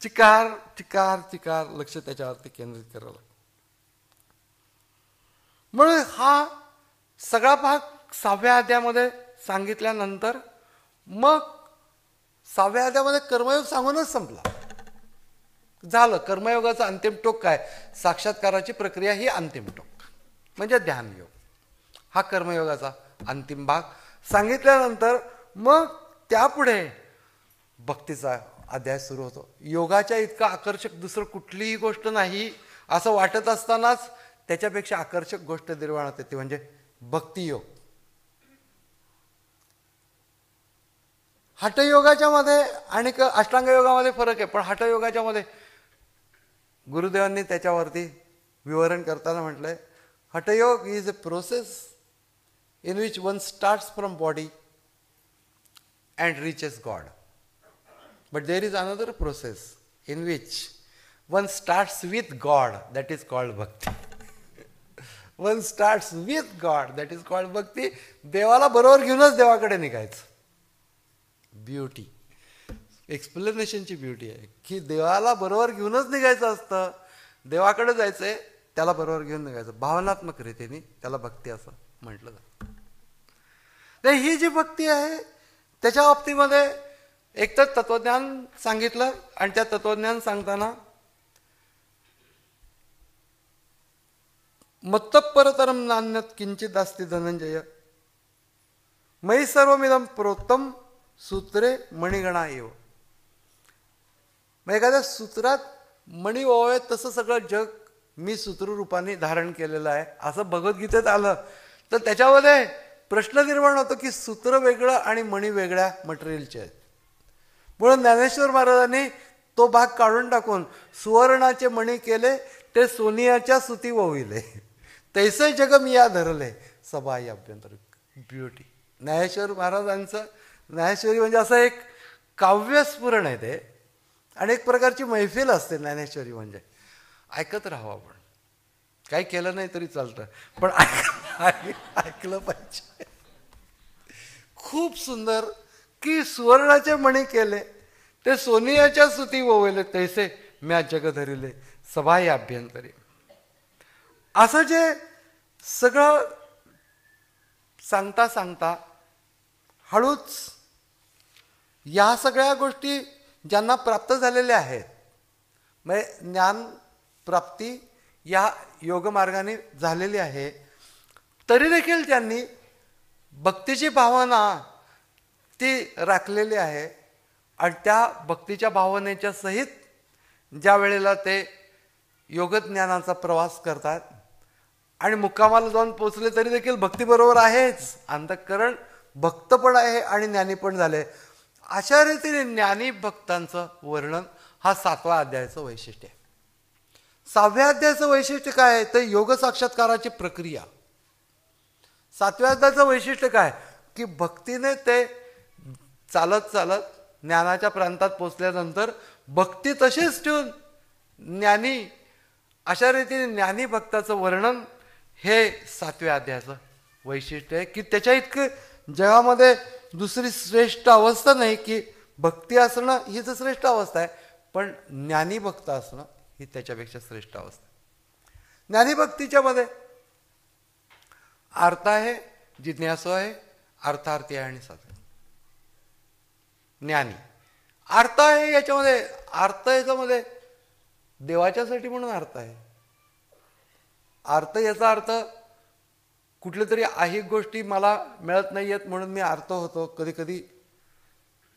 चिकार चिकार चिकार लक्ष त्याच्यावरती केंद्रित करावं लागतं. म्हणून हा सगळा भाग 6व्या अध्यायामध्ये सांगितल्यानंतर मग 6व्या अध्यायामध्ये कर्मयोग सांगूनच संपला. झालं. कर्मयोगाचं अंतिम टोक काय, साक्षात्काराची प्रक्रिया ही अंतिम टोक म्हणजे ध्यानयोग. हा कर्मयोगाचा अंतिम भाग सांगितल्यानंतर मग त्यापुढे भक्तीचा अध्याय सुरू होतो. योगाच्या इतका आकर्षक दुसरं कुठलीही गोष्ट नाही असं वाटत असतानाच त्याच्यापेक्षा आकर्षक गोष्ट निर्माण होते, ती म्हणजे भक्तियोग. हठयोगाच्या मध्ये आणि अष्टांग योगामध्ये फरक आहे, पण हठयोगाच्या मध्ये गुरुदेवांनी त्याच्यावरती विवरण करताना म्हटलंय, hatha yoga is a process in which one starts from body and reaches God. But there is another process in which one starts with God, that is called bhakti. One starts with god, that is called bhakti. देवाला बरोबर घेऊनच देवाकडे निघायचं. Beauty, एक्सप्लेनेशनची beauty आहे की देवाला बरोबर घेऊनच निघायचं असतं. देवाकडे जायचंय, त्याला बरोबर घेऊन निघायचं. भावनात्मक रीतीने त्याला भक्ती असं म्हटलं जातं. तर ही जी भक्ती आहे त्याच्या बाबतीमध्ये एक तर तत्वज्ञान सांगितलं, आणि त्या तत्वज्ञान सांगताना मत्तपरतरम नान्यत किंचित अस्ति धनंजय मयि सर्वमिदं प्रोक्तम सूत्रे मणिगणा एव. मग एखाद्या सूत्रात मणी ओवे तसं सगळं जग मी सूत्ररूपाने धारण केलेलं आहे असं भगवद्गीतेत आलं तर त्याच्यामध्ये प्रश्न निर्माण होतो की सूत्र वेगळं आणि मणी वेगळ्या मटेरियलचे आहेत. म्हणून ज्ञानेश्वर महाराजांनी तो भाग काढून टाकून सुवर्णाचे मणी केले ते सोनियाच्या सुती वविले, तैसे जग मिया धरले सबाई अभ्यंतर. ब्युटी. ज्ञानेश्वर महाराजांचं, ज्ञानेश्वरी म्हणजे असं एक काव्यस्फुरण आहे ते, आणि एक प्रकारची मैफिल असते ज्ञानेश्वरी म्हणजे. ऐकत राहावं आपण, काही केलं नाही तरी चालतं पण ऐकलं पाहिजे. खूप सुंदर की सुवर्णाचे मणी केले ते सोनियाच्या सुती ववले, तैसे म्या जग धरिले सभाई अभ्यंतरी. असं जे सगळं सांगता सांगता हळूच या सगळ्या गोष्टी ज्यांना प्राप्त झालेल्या आहेत, म्हणजे ज्ञान प्राप्ती या योगमार्गाने झालेली आहे, तरी देखील त्यांनी भक्तीची भावना ती राखलेली आहे. आणि त्या भक्तीच्या भावनेच्या सहित ज्या वेळेला ते योगज्ञानाचा प्रवास करतात आणि मुक्कामाला जाऊन पोचले तरी देखील भक्तीबरोबर आहेच, अंतःकरण भक्त पण आहे आणि ज्ञानी पण झाले. अशा रीतीने ज्ञानी भक्तांचं वर्णन हा 7व्या अध्यायाचं वैशिष्ट्य आहे. 6व्या अध्यायाचं वैशिष्ट्य काय आहे तर योग साक्षात्काराची प्रक्रिया. 7व्या अध्यायाचं वैशिष्ट्य काय की भक्तीने ते चालत चालत ज्ञानाच्या प्रांतात पोचल्यानंतर भक्ती तशीच ठेवून ज्ञानी, अशा रीतीने ज्ञानी भक्ताचं वर्णन हे 7व्या अध्यायाचं वैशिष्ट्य आहे की त्याच्या इतकं जगामध्ये दुसरी श्रेष्ठ अवस्था नाही की भक्ती असणं ही तर श्रेष्ठ अवस्था आहे, पण ज्ञानी भक्त असणं ही त्याच्यापेक्षा श्रेष्ठ अवस्था आहे. ज्ञानी भक्तीच्या मध्ये अर्थ आहे, जिज्ञासू आहे, अर्थार्थी आहे आणि साधक. ज्ञानी अर्थ आहे, याच्यामध्ये अर्थ याच्यामध्ये देवाच्यासाठी म्हणून अर्थ आहे. अर्थ याचा अर्थ कुठल्या तरी ऐहिक गोष्टी मला मिळत नाही आहेत म्हणून मी अर्थ होतो. कधी कधी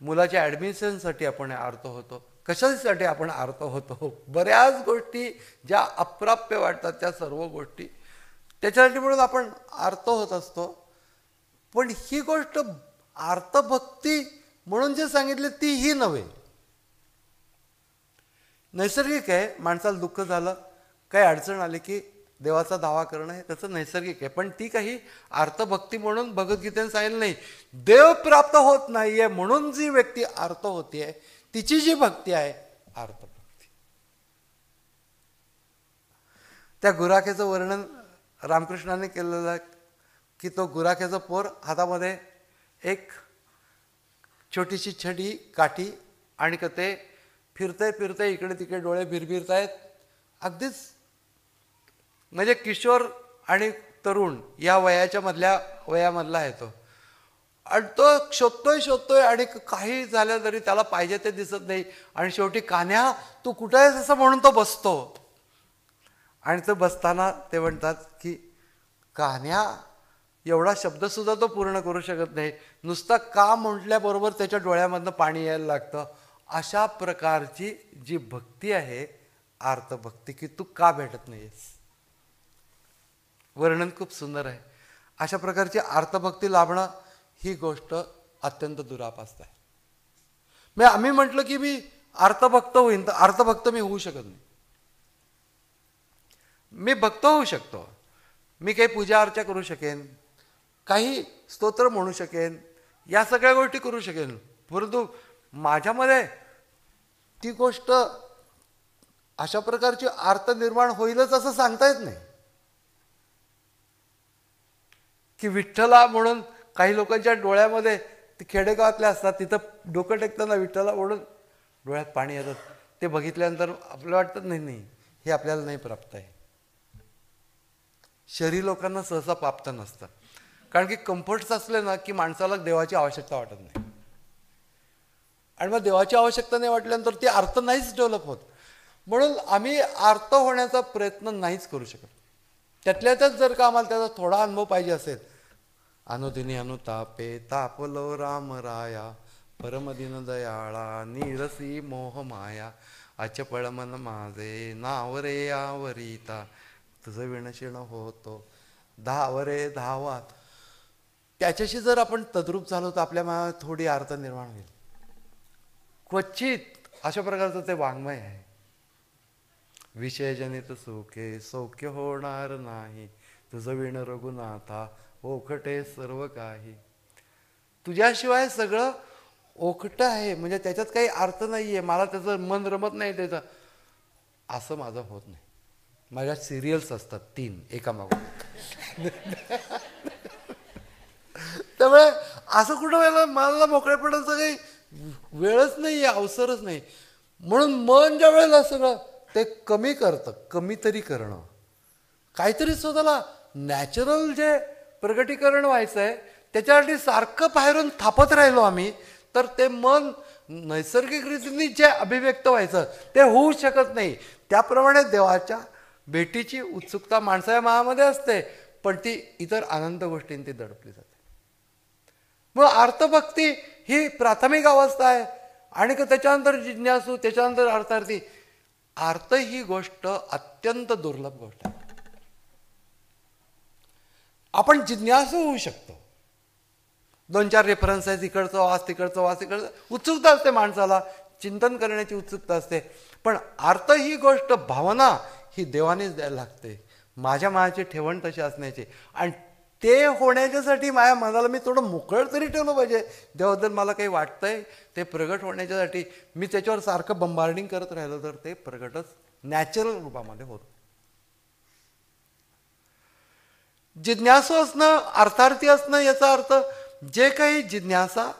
मुलाच्या ॲडमिशनसाठी आपण अर्थ होतो, कशासाठी आपण अर्थ होतो, बऱ्याच गोष्टी ज्या अप्राप्य वाटतात त्या सर्व गोष्टी त्याच्यासाठी म्हणून आपण अर्थ होत असतो. पण ही गोष्ट अर्थभक्ती म्हणून जे सांगितले ती ही नव्हे. नैसर्गिक आहे, माणसाला दुःख झालं, काही अडचण आली की देवाचा दावा करणं हे त्याचं नैसर्गिक आहे, पण ती काही अर्थभक्ती म्हणून भगवद्गीतेने सांगितलं नाही. देव प्राप्त होत नाहीये म्हणून जी व्यक्ती अर्थ होतीये तिची जी भक्ती आहे अर्थभक्ती. त्या गुराख्याचं वर्णन रामकृष्णाने केलेलं की तो गुराख्याचं पोर हातामध्ये एक छोटीशी छडी काठी आणि ते फिरतंय फिरतंय, इकडे तिकडे डोळे भिरभिरतायत, अगदीच म्हणजे किशोर आणि तरुण या वयाच्या वयामधला आहे तो. आणि तो शोधतोय आणि काही झालं तरी त्याला पाहिजे ते दिसत नाही, आणि शेवटी कान्हा तू कुठे आहेस असं म्हणून तो बसतो. आणि तो बसताना ते म्हणतात की कान्हा एवढा शब्द सुद्धा तो पूर्ण करू शकत नाही, नुसता का म्हटल्याबरोबर त्याच्या डोळ्यामधनं पाणी यायला लागतं. अशा प्रकारची जी भक्ती आहे अर्थभक्ती, की तू का भेटत नाहीस, वर्णन खूप सुंदर आहे. अशा प्रकारची अर्थभक्ती लाभणं ही गोष्ट अत्यंत दुरापास्त आहे. मग आम्ही म्हटलं की मी अर्थभक्त होईन, तर अर्थभक्त मी होऊ शकत नाही. मी भक्त होऊ शकतो, मी काही पूजा अर्चा करू शकेन, काही स्तोत्र म्हणू शकेन, या सगळ्या गोष्टी करू शकेन, परंतु माझ्यामध्ये ती गोष्ट अशा प्रकारची अर्थ निर्माण होईलच असं सांगता येत नाही. की विठ्ठला म्हणून काही लोकांच्या डोळ्यामध्ये ते खेडेगावातले असतात, तिथं डोकं टेकताना विठ्ठला म्हणून डोळ्यात पाणी येतात. ते बघितल्यानंतर आपल्याला वाटतं नाही हे आपल्याला नाही प्राप्त आहे. शहरी लोकांना सहसा प्राप्त नसतं, कारण की कम्फर्ट्स असले ना की माणसाला देवाची आवश्यकता वाटत नाही. आणि मग देवाची आवश्यकता नाही वाटल्यानंतर ते अर्थ नाहीच डेव्हलप होत. म्हणून आम्ही अर्थ होण्याचा प्रयत्न नाहीच करू शकत. त्यातल्या त्यात जर का आम्हाला त्याचा थोडा अनुभव पाहिजे असेल, अनुदिनी अनुतापे तापलो राम राया, परमदिन दयाळा नीरसी मोह माया, अचपळ मन माझे नावरे आवरिता, तुझं विणशिण होतो धावरे धावात. त्याच्याशी जर आपण तद्रूप झालो तर आपल्या मनात थोडी अर्थ निर्माण होईल. क्वचित अशा प्रकारचं ते वाङ्मय आहे. विषयजनित सुखे सौख्य होणार नाही, तुझं विण रघुनाथा ओखटे सर्व काही. तुझ्याशिवाय सगळं ओखटं आहे, म्हणजे त्याच्यात काही अर्थ नाहीये, मला त्याचं मन रमत नाही त्याचं, असं माझं होत नाही. माझ्या सिरियल्स असतात 3 एकामागून. त्यामुळे असं कुठं वेळेला मला मोकळेपणाचा काही वेळच नाही आहे, अवसरच नाही. म्हणून मन ज्या वेळेला सगळं ते कमी करतं, कमी तरी करणं, काहीतरी स्वतःला नॅचरल जे प्रगटीकरण व्हायचं आहे त्याच्यासाठी सारखं बाहेरून थापत राहिलो आम्ही, तर ते मन नैसर्गिक रीतीने जे अभिव्यक्त व्हायचं ते होऊ शकत नाही. त्याप्रमाणे देवाच्या भेटीची उत्सुकता माणसाच्या मनामध्ये असते, पण ती इतर आनंद गोष्टींनी ती दडपली जाते. मग अर्थभक्ती ही प्राथमिक अवस्था आहे, आणि त्याच्यानंतर जिज्ञासू, त्याच्यानंतर अर्थार्थी. अर्थ ही गोष्ट अत्यंत दुर्लभ गोष्ट आहे. आपण जिज्ञासू होऊ शकतो. 2-4 रेफरन्स आहेत, इकडचं वाच तिकडचं वाच तिकडचं, उत्सुकता असते माणसाला, चिंतन करण्याची उत्सुकता असते. पण अर्थ ही गोष्ट, भावना ही देवानेच द्यायला लागते. माझ्या मनाची ठेवण तशी असण्याची, आणि ते होण्याच्यासाठी माझ्या मनाला मी थोडं मोकळं तरी ठेवलं पाहिजे. देवाबद्दल मला काही वाटतंय ते प्रगट होण्याच्यासाठी मी त्याच्यावर सारखं बंबार्डिंग करत राहिलो तर ते प्रगटच नॅचरल रूपामध्ये होत. जिज्ञासू असणं, अर्थार्थी असणं, याचा अर्थ जे काही जिज्ञासा,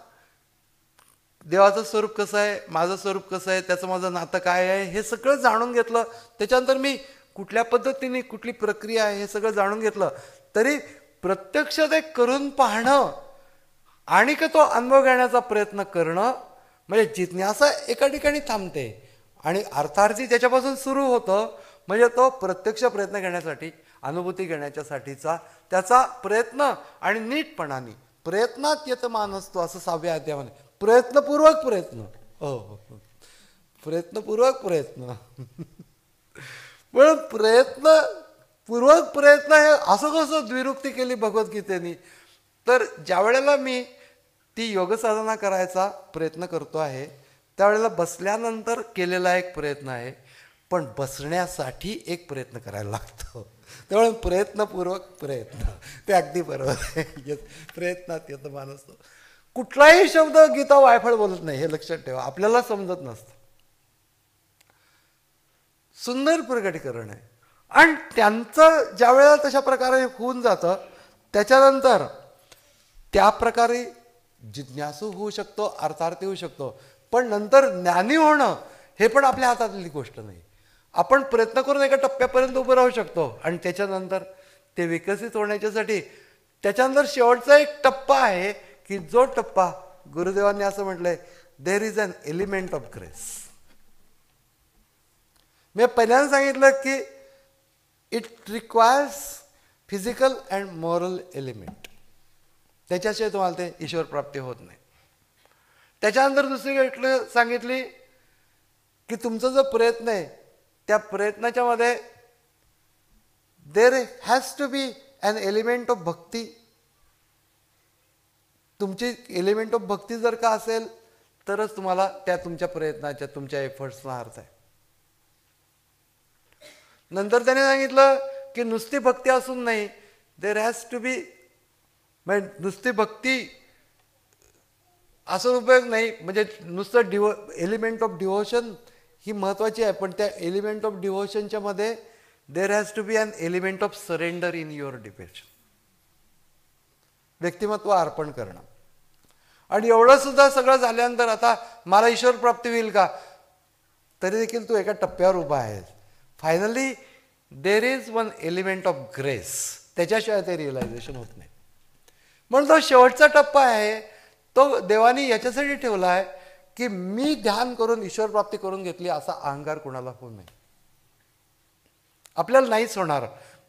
देवाचं स्वरूप कसं आहे, माझं स्वरूप कसं आहे, त्याचं माझं नातं काय आहे, हे सगळं जाणून घेतलं. त्याच्यानंतर मी कुठल्या पद्धतीने, कुठली प्रक्रिया आहे हे सगळं जाणून घेतलं, तरी प्रत्यक्ष ते करून पाहणं आणि तो अनुभव घेण्याचा प्रयत्न करणं, म्हणजे जिज्ञासा एका ठिकाणी थांबते आणि अर्थार्थी त्याच्यापासून सुरू होतं. म्हणजे तो प्रत्यक्ष प्रयत्न घेण्यासाठी, अनुभूती घेण्याच्यासाठीचा त्याचा प्रयत्न, आणि नीटपणाने प्रयत्नात येत मानस तो, असं 6व्या अध्यायामध्ये. प्रयत्नपूर्वक प्रयत्न, प्रयत्नपूर्वक प्रयत्न. म्हणून प्रयत्नपूर्वक प्रयत्न हे असं कसं द्विरुक्ती केली भगवद्गीतेने. तर ज्या वेळेला मी ती योगसाधना करायचा प्रयत्न करतो आहे त्यावेळेला बसल्यानंतर केलेला एक प्रयत्न आहे, पण बसण्यासाठी एक प्रयत्न करायला लागतो. त्यामुळे प्रयत्नपूर्वक प्रयत्न, ते अगदी बरोबर आहे. प्रयत्नात येतं माणूस. कुठलाही शब्द गीता वायफळ बोलत नाही, हे लक्षात ठेवा, आपल्याला समजत नसतं. सुंदर प्रगटीकरण आहे. आणि त्यांचं ज्या वेळेला तशा प्रकारे होऊन जातं त्याच्यानंतर त्या प्रकारे जिज्ञासू होऊ शकतो, अर्थार्थी होऊ शकतो. पण नंतर ज्ञानी होणं हे पण आपल्या हातातली गोष्ट नाही. आपण प्रयत्न करून एका टप्प्यापर्यंत उभं राहू शकतो, आणि त्याच्यानंतर ते विकसित होण्याच्यासाठी त्याच्यानंतर शेवटचा एक टप्पा आहे, की जो टप्पा गुरुदेवांनी असं म्हटलंय, there is an element of grace. मी पहिल्यांदा सांगितलं की it requires physical and moral element, त्याच्याशिवाय तुम्हाला ते ईश्वर प्राप्ती होत नाही. त्याच्यानंतर दुसरी गोष्ट सांगितली की तुमचा जो प्रयत्न आहे त्या प्रयत्नाच्या मध्ये there has to be an element of bhakti. तुमची एलिमेंट ऑफ भक्ती जर का असेल तरच तुम्हाला त्या तुमच्या प्रयत्नाच्या, तुमच्या एफर्ट्सना अर्थ आहे. नंतर त्याने सांगितलं की नुसती भक्ती असून नाही, देर हॅज टू बी, म्हणजे नुसती भक्ती असं उपयोग नाही, म्हणजे नुसतं एलिमेंट ऑफ डिव्होशन ही महत्वाची आहे, पण त्या एलिमेंट ऑफ डिव्होशनच्या मध्ये there has to be an element of surrender in your devotion. व्यक्तिमत्व अर्पण करणं. आणि एवढं सुद्धा सगळं झाल्यानंतर आता मला ईश्वर प्राप्ती होईल का, तरी देखील तू एका टप्प्यावर उभा आहेस. Finally there is one element of grace, त्याच्याशिवाय ते रिअलायझेशन होत नाही. म्हणून तो शेवटचा टप्पा आहे तो देवाने याच्यासाठी ठेवला आहे की मी ध्यान करून ईश्वर प्राप्ती करून घेतली असा अहंकार कोणाला होऊ नये. आपल्याला नाहीच होणार,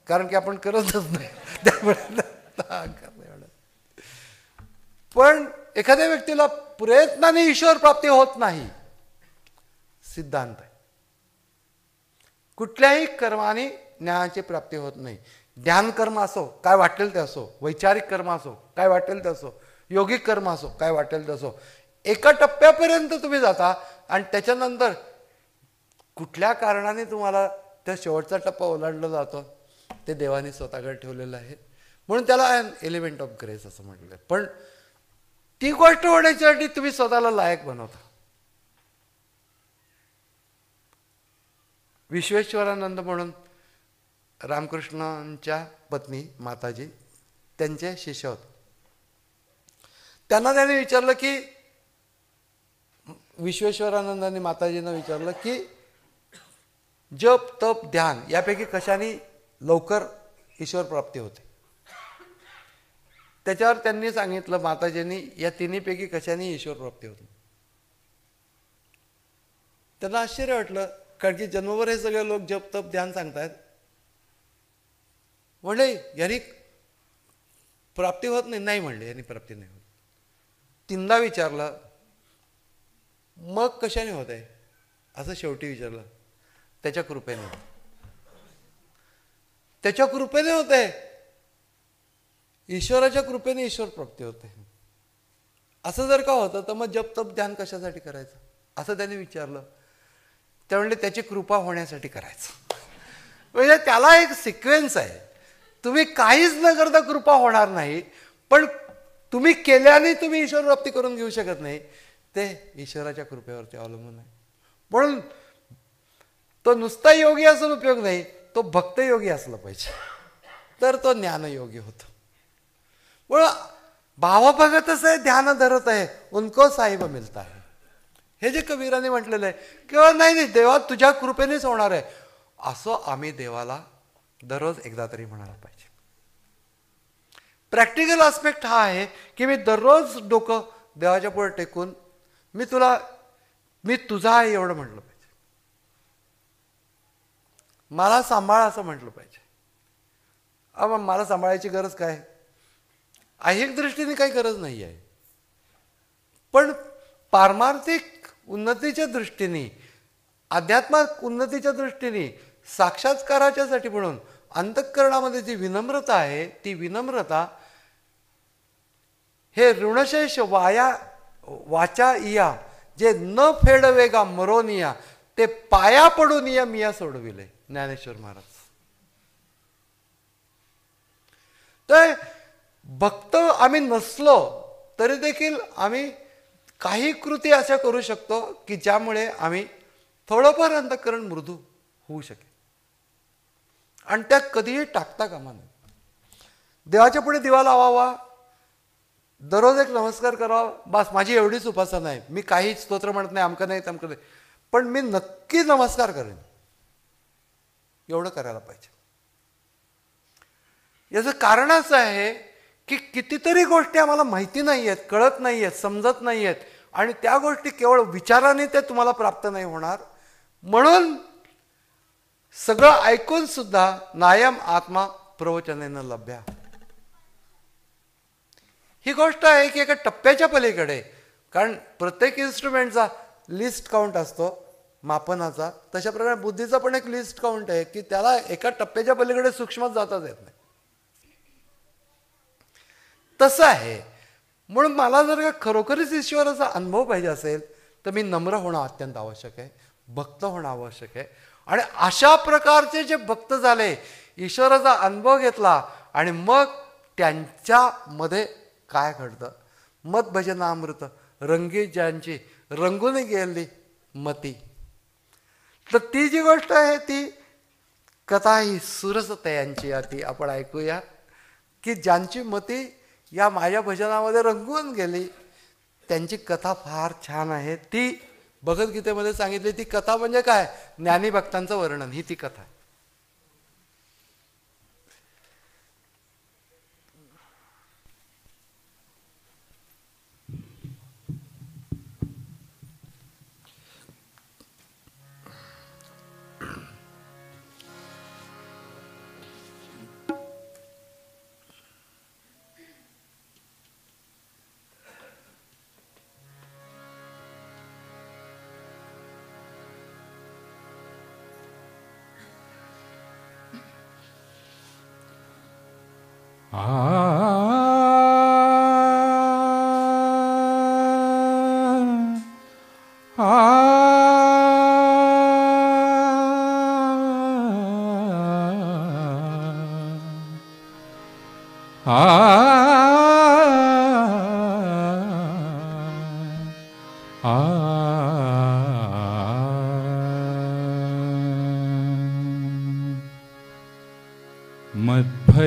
कारण की आपण करतच नाही, त्यामुळे अहंकार नाही होणार. पण एखाद्या व्यक्तीला प्रयत्नाने ईश्वर प्राप्ती होत नाही, सिद्धांत आहे. कुठल्याही कर्माने ज्ञानाची प्राप्ती होत नाही. ध्यान कर्म असो, काय वाटेल ते असो, वैचारिक कर्म असो, काय वाटेल ते असो, योगिक कर्म असो, काय वाटेल ते असो, एका टप्प्यापर्यंत तुम्ही जाता आणि त्याच्यानंतर कुठल्या कारणाने तुम्हाला त्या शेवटचा टप्पा ओलांडला जातो ते देवाने स्वतःकडे ठेवलेलं आहे. म्हणून त्याला एलिमेंट ऑफ ग्रेस असं म्हटलं. पण ती गोष्ट होण्यासाठी तुम्ही स्वतःला लायक बनवता. विश्वेश्वरानंद म्हणून रामकृष्णांच्या पत्नी माताजी त्यांचे शिष्य होते. त्यांना त्याने विचारलं की, विश्वेश्वरानंदांनी माताजींना विचारलं की जप तप ध्यान यापैकी कशाने लवकर ईश्वर प्राप्ती होते. त्याच्यावर त्यांनी सांगितलं माताजींनी या तिन्हीपैकी कशाने ईश्वर प्राप्ती होते. त्यांना आश्चर्य वाटलं, कारण की जन्मभर हे सगळे लोक जप तप ध्यान सांगतायत. म्हणले यांनी प्राप्ती होत नाही. नाही म्हणले यांनी प्राप्ती नाही होत. तीनदा विचारलं, मग कशाने होत आहे असं शेवटी विचारलं. त्याच्या कृपेने. त्याच्या कृपेने होत आहे. ईश्वराच्या कृपेने ईश्वर प्राप्ती होते. असं जर का होतं तर मग जप तप ध्यान कशासाठी करायचं असं त्यांनी विचारलं. त्या म्हणले त्याची कृपा होण्यासाठी करायचं. म्हणजे त्याला एक सिक्वेन्स आहे. तुम्ही काहीच न करता कृपा होणार नाही, पण तुम्ही केल्याने तुम्ही ईश्वर प्राप्ती करून घेऊ शकत नाही. ते ईश्वराच्या कृपेवरती अवलंबून आहे. म्हणून तो नुसता योगी असून उपयोग नाही, तो भक्त योगी असला पाहिजे, तर तो ज्ञानयोगी होतो. म्हणून भाव भगतच आहे ध्यान धरत आहे उनको साहिब मिळता है, हे जे कबीराने म्हटलेलं आहे किंवा नाही नाही देवा तुझ्या कृपेनेच होणार आहे, असं आम्ही देवाला दररोज एकदा तरी म्हणायला पाहिजे. प्रॅक्टिकल आस्पेक्ट हा आहे की मी दररोज डोकं देवाच्या पुढे टेकून मी तुझा आहे एवढं म्हटलं पाहिजे. मला सांभाळ असं म्हटलं पाहिजे. मला सांभाळायची गरज काय? ऐहिक दृष्टीने काही गरज नाही आहे, पण पारमार्थिक उन्नतीच्या दृष्टीने, अध्यात्मिक उन्नतीच्या दृष्टीने, साक्षात्काराच्यासाठी म्हणून अंतःकरणामध्ये जी विनम्रता आहे, ती विनम्रता हे ऋणशेष वाचा इया जे न फेडवेगा मरोनिया ते पाया पडून या मिया सोडविले ज्ञानेश्वर महाराज. तर भक्त आम्ही नसलो तरी देखील आम्ही काही कृती अशा करू शकतो की ज्यामुळे आम्ही थोडंफार अंतःकरण मृदू होऊ शकेल. आणि त्या कधीही टाकता कामा नये. देवाच्या पुढे दिवा लावावा, दररोज एक नमस्कार करावा, बस माझी एवढीच उपासना आहे. मी काही स्तोत्र म्हणत नाही, अमकं नाही तमकं नाही, पण मी नक्की नमस्कार करेन, एवढं करायला पाहिजे. याचं कारण असं आहे की कितीतरी गोष्टी आम्हाला माहिती नाही आहेत, कळत नाही आहेत, समजत नाही आहेत, आणि त्या गोष्टी केवळ विचाराने ते तुम्हाला प्राप्त नाही होणार. म्हणून सगळं ऐकून सुद्धा नायम आत्मा प्रवचनेन लभ्या, ही गोष्ट आहे की एका टप्प्याच्या पलीकडे. कारण प्रत्येक इन्स्ट्रुमेंटचा लिस्ट काउंट असतो मापनाचा, तशा प्रकारे बुद्धीचा पण एक लिस्ट काउंट आहे की त्याला एका टप्प्याच्या पलीकडे सूक्ष्म जाताच येत नाही. तसं आहे. म्हणून मला जर का खरोखरीच ईश्वराचा अनुभव पाहिजे असेल तर मी नम्र होणं अत्यंत आवश्यक आहे, भक्त होणं आवश्यक आहे. आणि अशा प्रकारचे जे भक्त झाले, ईश्वराचा अनुभव घेतला, आणि मग त्यांच्यामध्ये काय घडतं, मत भजनामृत रंगी ज्यांची रंगून गेली मती. तर ती जी गोष्ट आहे ती कथा ही सुरस तयांची अति आपण ऐकूया की ज्यांची मती या माझ्या भजनामध्ये रंगून गेली. त्यांची कथा फार छान आहे. ती भगवद्गीतेमध्ये सांगितली. ती कथा म्हणजे काय, ज्ञानी भक्तांचं वर्णन, ही ती कथा.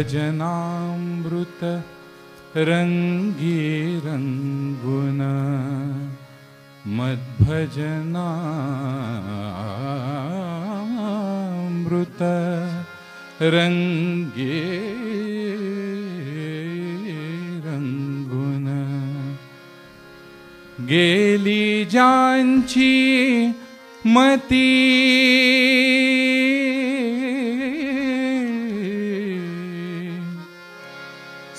मद्भजनामृत रंगी रंगुन, मद्भजनामृत रंगी रंगुन, गेली ज्यांची मती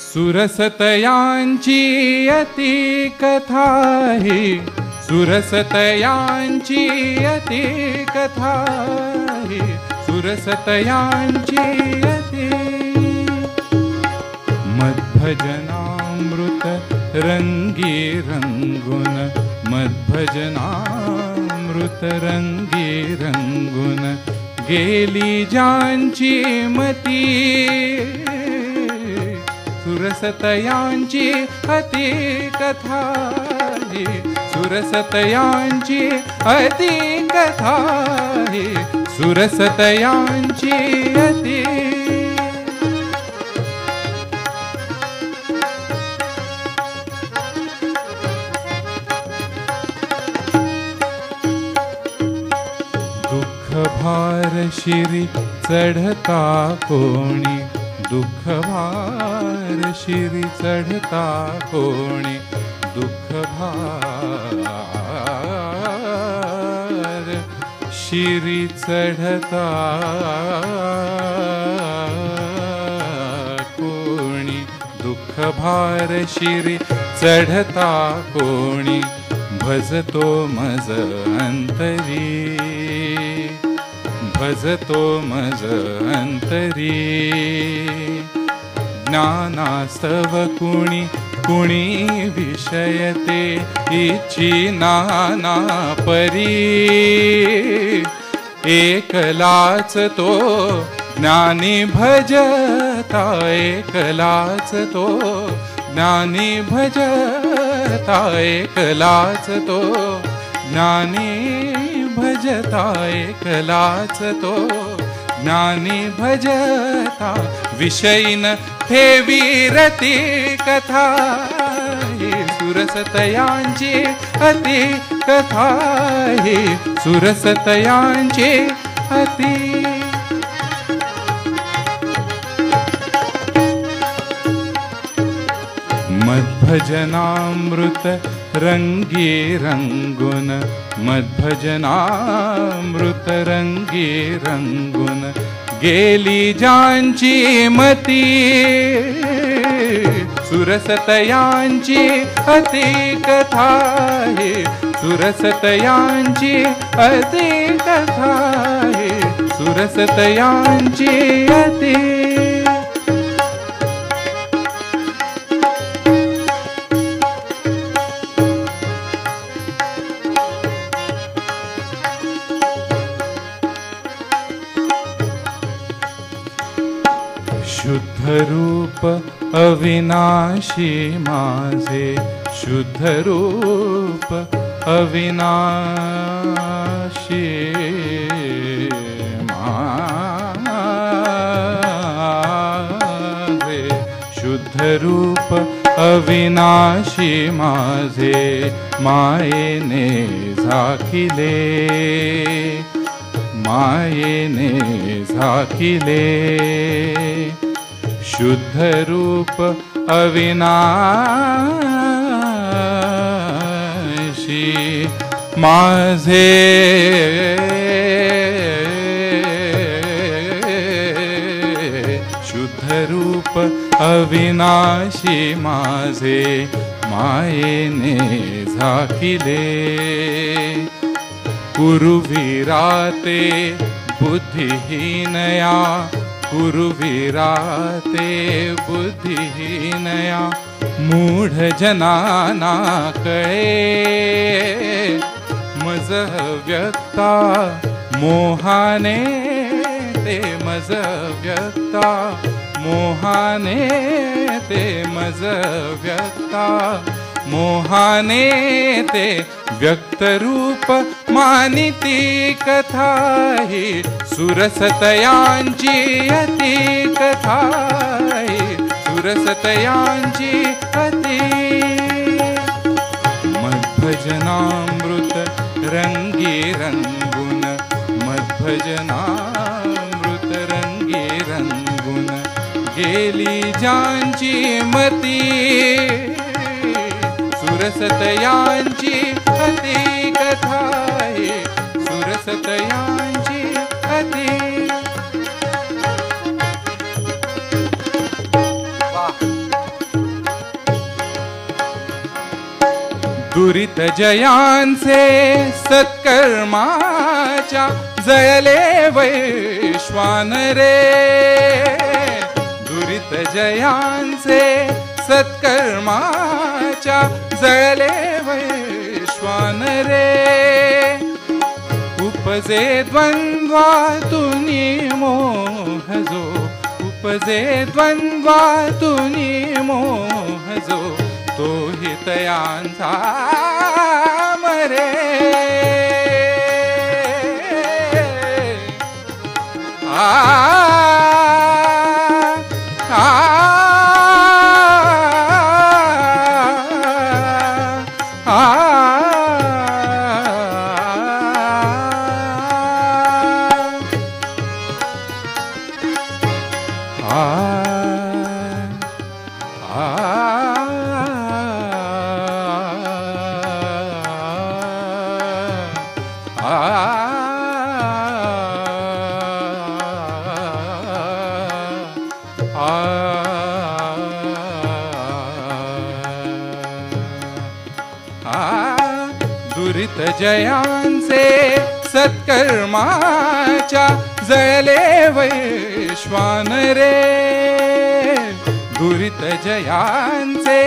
सुरसतयांची अति कथा ही, सुरसतयांची अति कथा ही, सुरसतयांची अति. मद्भजनामृत रंगी रंगुन, मद्भजनामृत रंगी रंगुन, गेली ज्यांची मती सुरसतयांची अति कथा ही, सुरसतयांची अति कथा ही, सुरसतयांची अति. दुःख भार शिरी चढता कोणी, दुःख भार शिरी चढता कोणी, दुःख भार शिरी चढता कोणी, दुःख भार शिरी चढता कोणी, भजतो मज अंतरी, भजतो मज अंतरी. ज्ञानास्तव कुणी कुणी विषयते इच्छी नाना परी, एकलाच तो ज्ञानी भजता, एकलाच तो ज्ञानी भजता, एकलाच तो ज्ञानी भजता, एकलाच तो ज्ञानी भजता. विषयीन ठेवी रती कथा ही, सुरसतयांची अति कथा ही, सुरसतयांची अति. मद्भजनामृत रंगी रंगुन, मद्भजनामृत रंगी रंगुन, गेली ज्यांची मती सुरसतयांची अति कथा ही, सुरसतयांची अति कथा ही, सुरसतयांची अति. शुद्ध रूप अविनाशी माझे, शुद्ध रूप अविनाशी माझे, शुद्ध रूप अविनाशी माझे मायेने झाकिले, मायेने झाकिले. शुद्ध रूप अविनाशी माझे शुद्ध रूप अविनाशी माझे मायेने झाकिले. कुरुवीराते बुद्धिहीनया, कुरुवीराते बुद्धिहीनया मूढ जनाना कळे. मज व्यक्ता मोहाने ते मज व्यक्ता मोहाने ते मज व्यक्ता मोहाने ते व्यक्तरूप मानिती कथा ही सुरसतयांची अति कथा ही सुरसतयांची अति. मद्भजनामृत रंगी रंगुन मद्भजनामृत रंगी रंगुन गेली ज्यांची मती सुरसतयांची अति कथा आहे सुरसतयांची अति. दुरित जयांचे सत्कर्माच्या जळले वैश्वानरे. दुरित जयांचे सत्कर्माच्या जळले वैश्वानरे. उपजे द्वंद्वातुनी मोह जो उपजे द्वंद्वातुनी मोह जो तो हितयांचा मरे. दुरित जयांचे सत्कर्माच्या जळले वैश्वानरे. दुरित जयांचे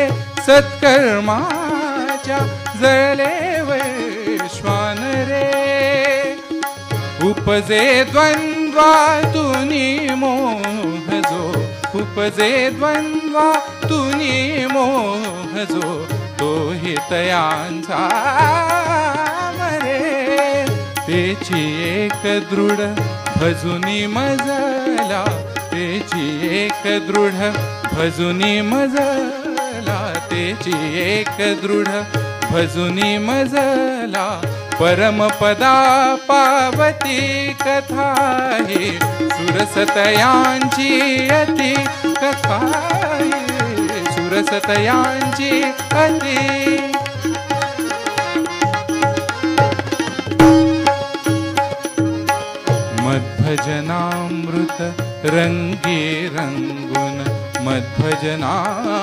सत्कर्माच्या जळले वैश्वानरे. उपजे द्वंद्वातुनी मोह जो उपजे द्वंद्वातुनी मोह जो तो हितयांचा मरे. तेची एक दृढ भजुनी मजला तेची एक दृढ भजुनी मजला तेची एक दृढ भजुनी मजला. परमपदा पावती कथा ही सुरसतयांची अति कथा ही सुरसतयांची अति. मद्भजनामृत रंगी रंगुन मद्भजनामृत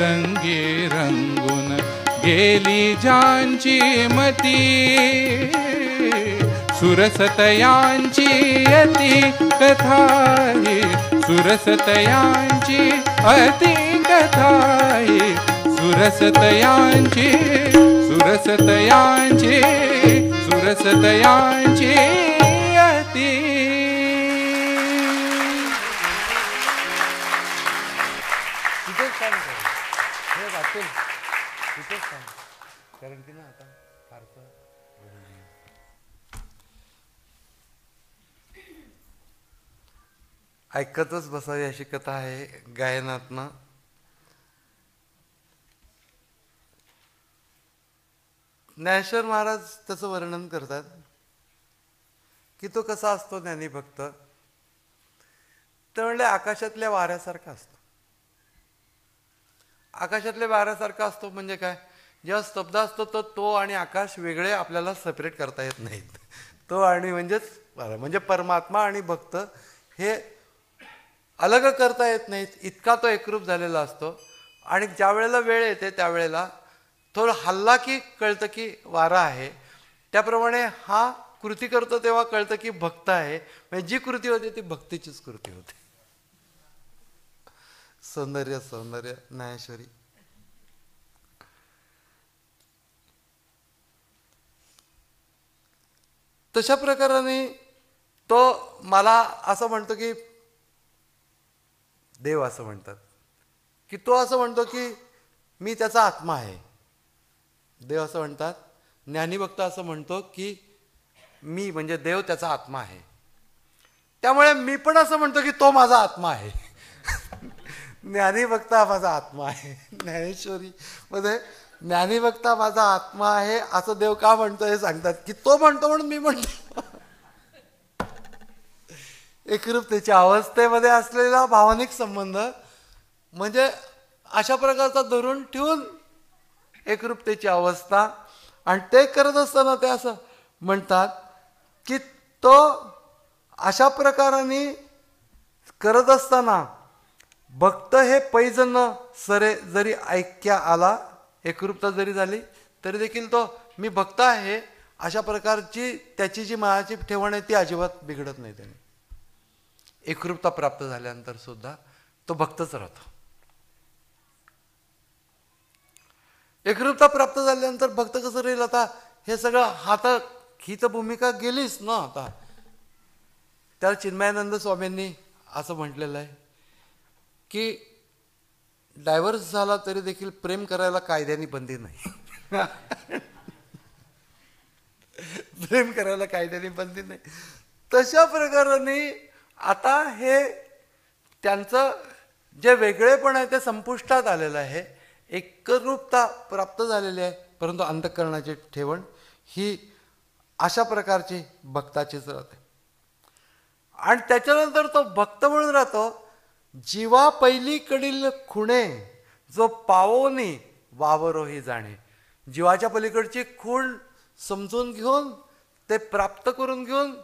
रंगी रंगुन गेली ज्यांची मती सुरसतयांची अति कथा ही सुरसतयांची अति कथा ही सुरसतयांची सुरसतयांची सुरसतयांची अति. कारण की ना आता फारसं ऐकतच बसावी अशी कथा आहे गायनातनं. ज्ञानेश्वर महाराज त्याचं वर्णन करतात की तो कसा असतो ज्ञानीभक्त. तर म्हणले आकाशातल्या वाऱ्यासारखा असतो. आकाशातल्या वाऱ्यासारखा असतो म्हणजे काय, जेव्हा स्तब्ध असतो तर तो आणि आकाश वेगळे आपल्याला सेपरेट करता येत नाहीत. तो आणि म्हणजेच वारा म्हणजे परमात्मा आणि भक्त हे अलग करता येत नाहीत, इतका तो एकरूप झालेला असतो. आणि ज्या वेळेला वेळ येते त्यावेळेला थोडं हल्ला की कळतं की वारा आहे. त्याप्रमाणे हा कृती करतो तेव्हा कळतं की भक्त आहे. म्हणजे जी कृती होते ती भक्तीचीच कृती होते. सौंदर्य सौंदर्य ज्ञानेश्वरी. तशा प्रकाराने तो मला असं म्हणतो की देव असं म्हणतात की तो असं म्हणतो की मी त्याचा आत्मा आहे. देव असं म्हणतात. ज्ञानीभक्त असं म्हणतो की मी म्हणजे देव त्याचा आत्मा आहे. त्यामुळे मी पण असं म्हणतो की तो माझा आत्मा आहे. ज्ञानीभक्त हा माझा आत्मा आहे. ज्ञानेश्वरी मध्ये ज्ञानीभक्त हा माझा आत्मा आहे असं देव का म्हणतो हे सांगतात की तो म्हणतो म्हणून मी म्हणतो. एकरूपतेच्या अवस्थेमध्ये असलेला भावनिक संबंध म्हणजे अशा प्रकारचा धरून ठेवून एकरूपतेची अवस्था. आणि ते करत असताना ते असं म्हणतात की तो अशा प्रकाराने करत असताना भक्त हे पैज न सरे जरी ऐक्या आला, एकरूपता जरी झाली तरी देखील तो मी भक्त आहे अशा प्रकारची त्याची जी मनाची ठेवण आहे ती अजिबात बिघडत नाही. त्याने एकरूपता प्राप्त झाल्यानंतर सुद्धा तो भक्तच राहतो. एकरूपता प्राप्त झाल्यानंतर भक्त कसं राहील. आता हे सगळं हातात ही तर भूमिका गेलीच ना. आता त्याला चिन्मयानंद स्वामींनी असं म्हटलेलं आहे की डायव्हर्स झाला तरी देखील प्रेम करायला कायद्याने बंदी नाही. प्रेम करायला कायद्याने बंदी नाही. तशा प्रकाराने आता हे त्यांचं जे वेगळेपण आहे ते संपुष्टात आलेलं आहे. एकरूपता प्राप्त झालेली आहे. परंतु अंतःकरणाची ठेवण ही अशा प्रकारची भक्ताचीच राहते. आणि त्याच्यानंतर तो भक्त म्हणून राहतो. जीवा पहिलीकडील खुणे जो पावोनी वावरोही जाणे. जीवाच्या पलीकडची खूण समजून घेऊन ते प्राप्त करून घेऊन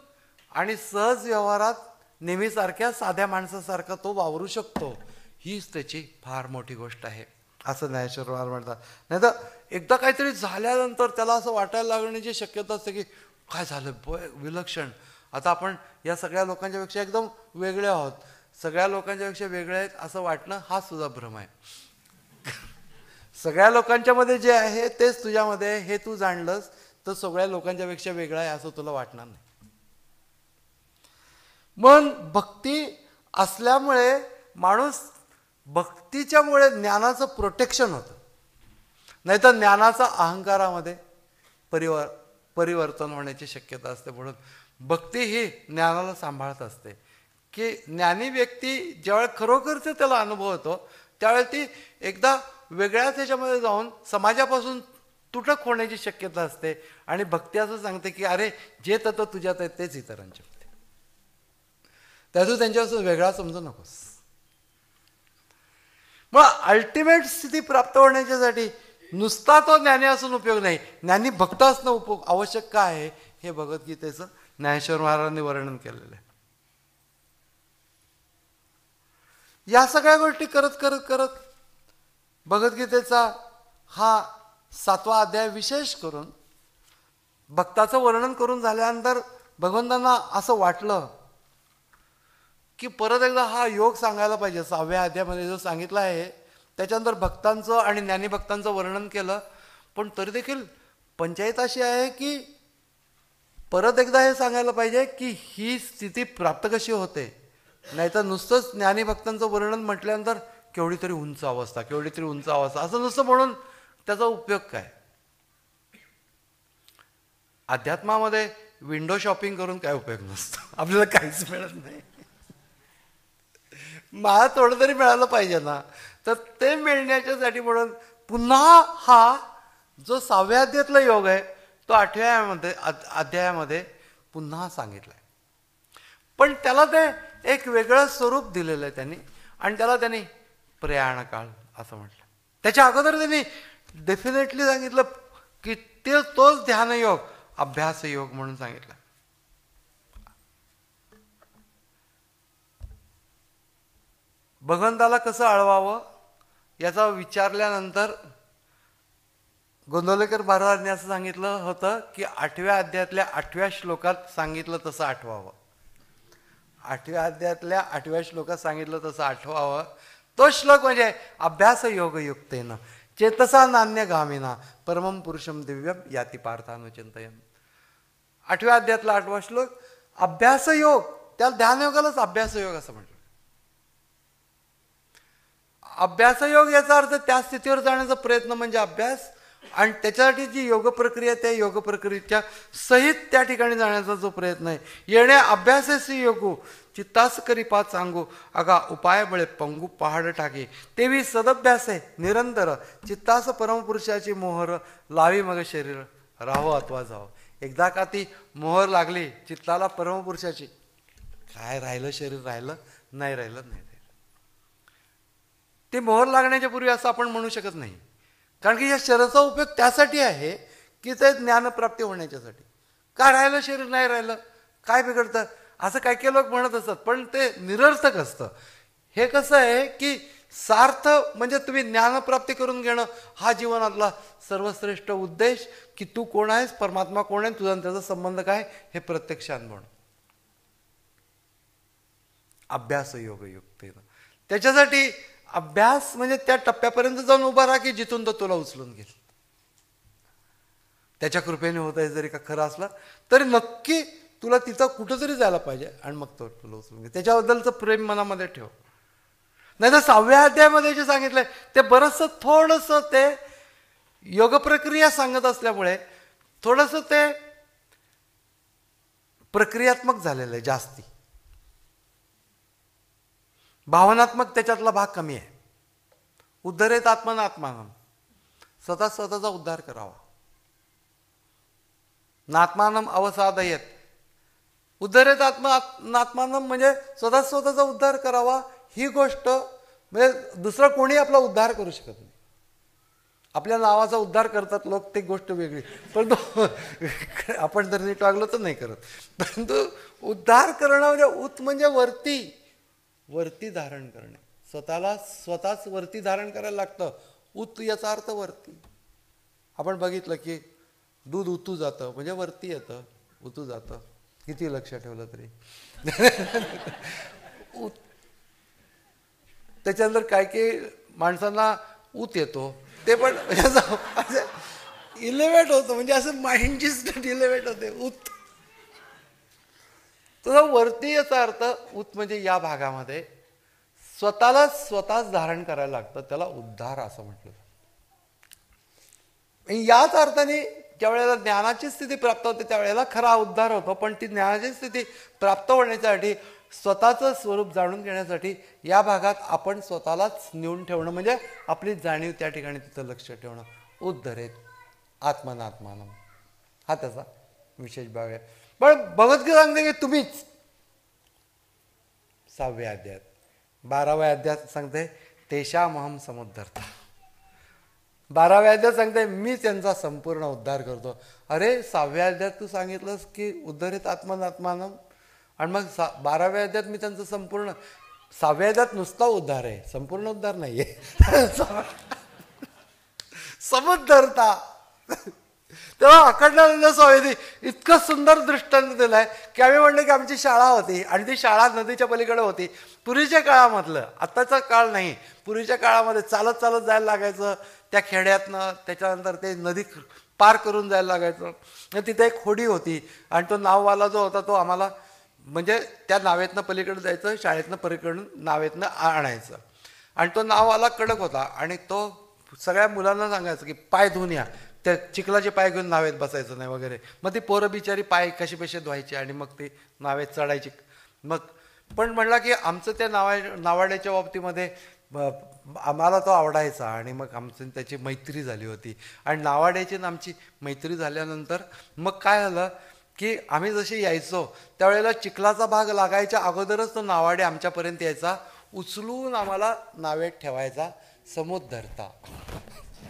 आणि सहज व्यवहारात नेहमीसारख्या साध्या माणसासारखा तो वावरू शकतो. हीच त्याची फार मोठी गोष्ट आहे असं ज्ञानेश्वर महाराज म्हणतात. नाही तर एकदा काहीतरी झाल्यानंतर त्याला असं वाटायला लागण्याची शक्यता असते की काय झालं विलक्षण. आता आपण या सगळ्या लोकांच्या पेक्षा एकदम वेगळे आहोत. सगळ्या लोकांच्या पेक्षा वेगळे आहेत असं वाटणं हा सुद्धा भ्रम आहे. सगळ्या लोकांच्या मध्ये जे आहे तेच तुझ्यामध्ये आहे हे तू जाणलंस तर सगळ्या लोकांच्या पेक्षा वेगळा आहे असं तुला वाटणार नाही. मन भक्ती असल्यामुळे माणूस भक्तीच्यामुळे ज्ञानाचं प्रोटेक्शन होतं. नाही तर ज्ञानाचा अहंकारामध्ये परिवर्तन होण्याची शक्यता असते. म्हणून भक्ती ही ज्ञानाला सांभाळत असते की ज्ञानी व्यक्ती ज्यावेळेला खरोखरच त्याला अनुभव होतो त्यावेळेला ती एकदा वेगळ्याच ह्याच्यामध्ये जाऊन समाजापासून तुटक होण्याची शक्यता असते. आणि भक्ती असं सांगते की अरे जे तत्व तुझ्यात आहे तेच इतरांच्या मध्ये, त्यातून त्यांच्यापासून वेगळा समजू नकोस. मग अल्टिमेट स्थिती प्राप्त होण्याच्यासाठी नुसता तो ज्ञानी असून उपयोग नाही, ज्ञानी भक्त असणं आवश्यक का आहे हे भगवद्गीतेचं ज्ञानेश्वर महाराजांनी वर्णन केलेलं आहे. या सगळ्या गोष्टी करत करत करत भगवद्गीतेचा हा 7वा अध्याय विशेष करून भक्ताचं वर्णन करून झाल्यानंतर भगवंतांना असं वाटलं की परत एकदा हा योग सांगायला पाहिजे. 6व्या अध्यायामध्ये जो सांगितला आहे त्याच्यानंतर भक्तांचं आणि ज्ञानीभक्तांचं वर्णन केलं. पण तरी देखील पंचायत अशी आहे की परत एकदा हे सांगायला पाहिजे की ही स्थिती प्राप्त कशी होते. नाहीतर नुसतंच ज्ञानीभक्तांचं वर्णन म्हटल्यानंतर केवढी तरी उंच अवस्था, केवढी तरी उंच अवस्था असं नुसतं म्हणून त्याचा उपयोग काय. अध्यात्मामध्ये विंडो शॉपिंग करून काय उपयोग नसतो. आपल्याला काहीच मिळत नाही. मला थोडं तरी मिळालं पाहिजे ना. तर ते मिळण्याच्यासाठी म्हणून पुन्हा हा जो 6व्या अध्यायातला योग आहे तो 8व्या अध्यायामध्ये पुन्हा सांगितलाय. पण त्याला ते एक वेगळं स्वरूप दिलेलं आहे त्यांनी, आणि त्याला त्यांनी प्रयाण काळ असं म्हटलं. त्याच्या अगोदर त्यांनी डेफिनेटली सांगितलं की तोच ध्यानयोग अभ्यास योग म्हणून सांगितलं. भगवंताला कसं आळवावं याचा विचारल्यानंतर गोंदवलेकर महाराजांनी असं सांगितलं होतं की 8व्या अध्यायातल्या 8व्या श्लोकात सांगितलं तसं आठवावं. 8व्या अध्यायातल्या 8व्या श्लोकात सांगितलं तसं आठवावं. तो श्लोक म्हणजे अभ्यास योग युक्तेन चेतसा नान्य गामिना परमं पुरुषम दिव्यम याती पार्थानुचिंतयन्. 8व्या अध्यायातला 8वा श्लोक अभ्यास योग, त्या ध्यानयोगालाच अभ्यास योग असं म्हटलं. अभ्यासयोग याचा अर्थ त्या स्थितीवर जाण्याचा प्रयत्न म्हणजे अभ्यास, आणि त्याच्यासाठी जी योग प्रक्रिया त्या योग प्रक्रियेच्या सहित त्या ठिकाणी जाण्याचा जो प्रयत्न आहे. येणे अभ्यासेसी योगू चित्तास करी पाच सांगू अगा उपाय बळे पंगू पहाड टाके तेवी सदभ्यास आहे निरंतर चित्तास परमपुरुषाची मोहर लावी मग शरीर राहो अथवा जावं. एकदा का ती मोहर लागली चित्ताला परमपुरुषाची, काय राहिलं शरीर राहिलं नाही राहिलं नाही. ते मोहर लागण्याच्या पूर्वी असं आपण म्हणू शकत नाही, कारण की या शरीराचा उपयोग त्यासाठी आहे की ते ज्ञानप्राप्ती होण्याच्यासाठी. काय राहिलं शरीर नाही राहिलं काय बिघडतं असं काही काही लोक म्हणत असतात, पण ते निरर्थक असतं. हे कसं आहे की सार्थ म्हणजे तुम्ही ज्ञानप्राप्ती करून घेणं हा जीवनातला सर्वश्रेष्ठ उद्देश, की तू कोण आहेस, परमात्मा कोण आहे, तुझा त्याचा संबंध काय हे प्रत्यक्ष अनुभव. अभ्यास योग युक्तेनं त्याच्यासाठी अभ्यास म्हणजे त्या टप्प्यापर्यंत जाऊन उभा राहा की जिथून तो तुला उचलून घेईल. त्याच्या कृपेने होत आहे जरी का खरं असला तरी नक्की तुला तिथं कुठंतरी जायला पाहिजे, आणि मग तो तुला उचलून घे. त्याच्याबद्दलचं प्रेम मनामध्ये ठेव. नाही तर 6व्या अध्यायामध्ये जे सांगितलंय ते बरंचसं थोडंसं ते योग प्रक्रिया सांगत असल्यामुळे थोडंसं ते प्रक्रियात्मक झालेलं आहे, जास्ती भावनात्मक त्याच्यातला भाग कमी आहे. उद्धरेत आत्मन आत्मानम, स्वतःचा उद्धार करावा. नात्मानम अवसादयत, उद्धरेत आत्मानम म्हणजे स्वतःचा उद्धार करावा. ही गोष्ट म्हणजे दुसरं कोणी आपला उद्धार करू शकत नाही. आपल्या नावाचा उद्धार करतात लोक, ते गोष्ट वेगळी, परंतु आपण जर नीट वागलो तर नाही करत. परंतु उद्धार करणं म्हणजे उत म्हणजे वरती धारण करणे, स्वतःच वरती धारण करायला लागतं. उत याचा अर्थ वरती. आपण बघितलं की दूध उतू जातं म्हणजे वरती येतं, उतू जातं, किती लक्ष ठेवलं तरी. त्याच्यानंतर काही माणसांना ऊत येतो, ते पण इलेव्हेट होतं, म्हणजे असं माइंडची स्टेट इलेव्हेट होते. उत तुझा वरती याचा अर्थ उत म्हणजे या भागामध्ये स्वतःच धारण करायला लागतं, त्याला उद्धार असं म्हटलं. याच अर्थाने ज्या वेळेला ज्ञानाची स्थिती प्राप्त होते त्यावेळेला खरा उद्धार होतो. पण ती ज्ञानाची स्थिती प्राप्त होण्यासाठी स्वतःचं स्वरूप जाणून घेण्यासाठी या भागात आपण स्वतःलाच नेऊन ठेवणं म्हणजे आपली जाणीव त्या ठिकाणी तिथं लक्ष ठेवणं. उद्धरेत आत्मनात्मानम हा त्याचा विशेष भाग आहे. पण भगवद्गीता सांगते की तुम्हीच 6व्या अध्यायात 12व्या अध्यायात सांगते तेषामहं समुद्धर्ता. 12व्या अध्यायात सांगते मी त्यांचा संपूर्ण उद्धार करतो. अरे 6व्या अध्यायात तू सांगितलंस की उद्धरेत आत्मनात्मानम, आणि मग 12व्या अध्यायात मी त्यांचं संपूर्ण. 6व्या अध्यायात नुसता उद्धार आहे, संपूर्ण उद्धार नाहीये. समुद्धरता. तेव्हा अखंडानंद स्वामींनी इतकं सुंदर दृष्टांत दिलाय की आम्ही म्हणलं की आमची शाळा होती आणि ती शाळा नदीच्या पलीकडे होती. पूर्वीच्या काळामधलं, आत्ताचा काळ नाही, पूर्वीच्या काळामध्ये चालत जायला लागायचं त्या खेड्यातनं. त्याच्यानंतर ते नदी पार करून जायला लागायचं. तिथे एक होडी होती आणि तो नाववाला जो होता तो आम्हाला म्हणजे त्या नावेतनं पलीकडे जायचं, शाळेतनं पलीकडून नावेतनं आणायचं. आणि तो नाववाला कडक होता आणि तो सगळ्या मुलांना सांगायचं की पाय धुवून या. त्या चिखलाचे पाय घेऊन नावेत बसायचं नाही वगैरे. मग ती पोरं बिचारी पाय कशी धुवायची आणि मग ती नावेत चढायची. मग पण म्हणला की आमचं त्या नावाड्याच्या बाबतीमध्ये आम्हाला तो आवडायचा आणि मग आमची त्याची मैत्री झाली होती. आणि नावाड्याची आमची मैत्री झाल्यानंतर मग काय झालं की आम्ही जसे यायचो त्यावेळेला चिखलाचा भाग लागायच्या अगोदरच तो नावाडे आमच्यापर्यंत यायचा, उचलून आम्हाला नावेत ठेवायचा, समुद्धरता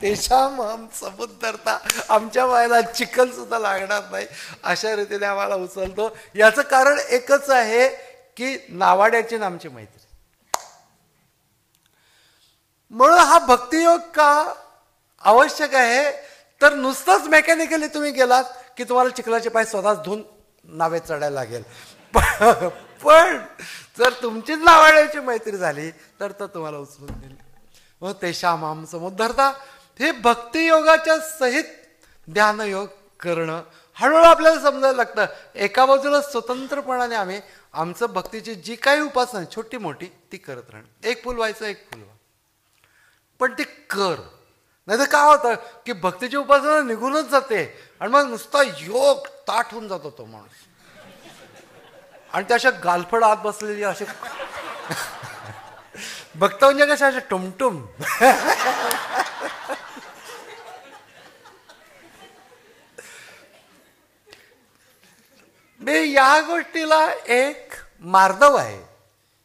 तेशाम हम समुद्धरता, आमच्या पायाला चिखल सुद्धा लागणार नाही अशा रीतीने आम्हाला उचलतो. याचं कारण एकच आहे की नावाड्याची आमची मैत्री. म्हणून हा भक्तियोग का आवश्यक आहे, तर नुसतंच मेकॅनिकली तुम्ही गेलात की तुम्हाला चिखलाचे पाय स्वतःच धुवून नावेत चढायला लागेल. पण जर तुमचीच नावाड्याची मैत्री झाली तर तुम्हाला उचलून देईल. मग तेशाम हम समुद्धरता, हे भक्तियोगाच्या सहित ध्यानयोग करणं हळूहळू आपल्याला समजायला लागतं. एका बाजूला स्वतंत्रपणाने आम्ही आमचं भक्तीची जी काही उपासना छोटी मोठी ती करत राहणं. एक फुल व्हायचं एक फुल व्हा, पण ती कर. नाही तर काय होतं की भक्तीची उपासना निघूनच जाते आणि मग नुसता योग ताठ होऊन जातो तो माणूस. आणि त्या अशा गालफड आत बसलेली असे भक्त म्हणजे कशा अशा टुमटुम. या गोष्टीला एक मार्दव आहे.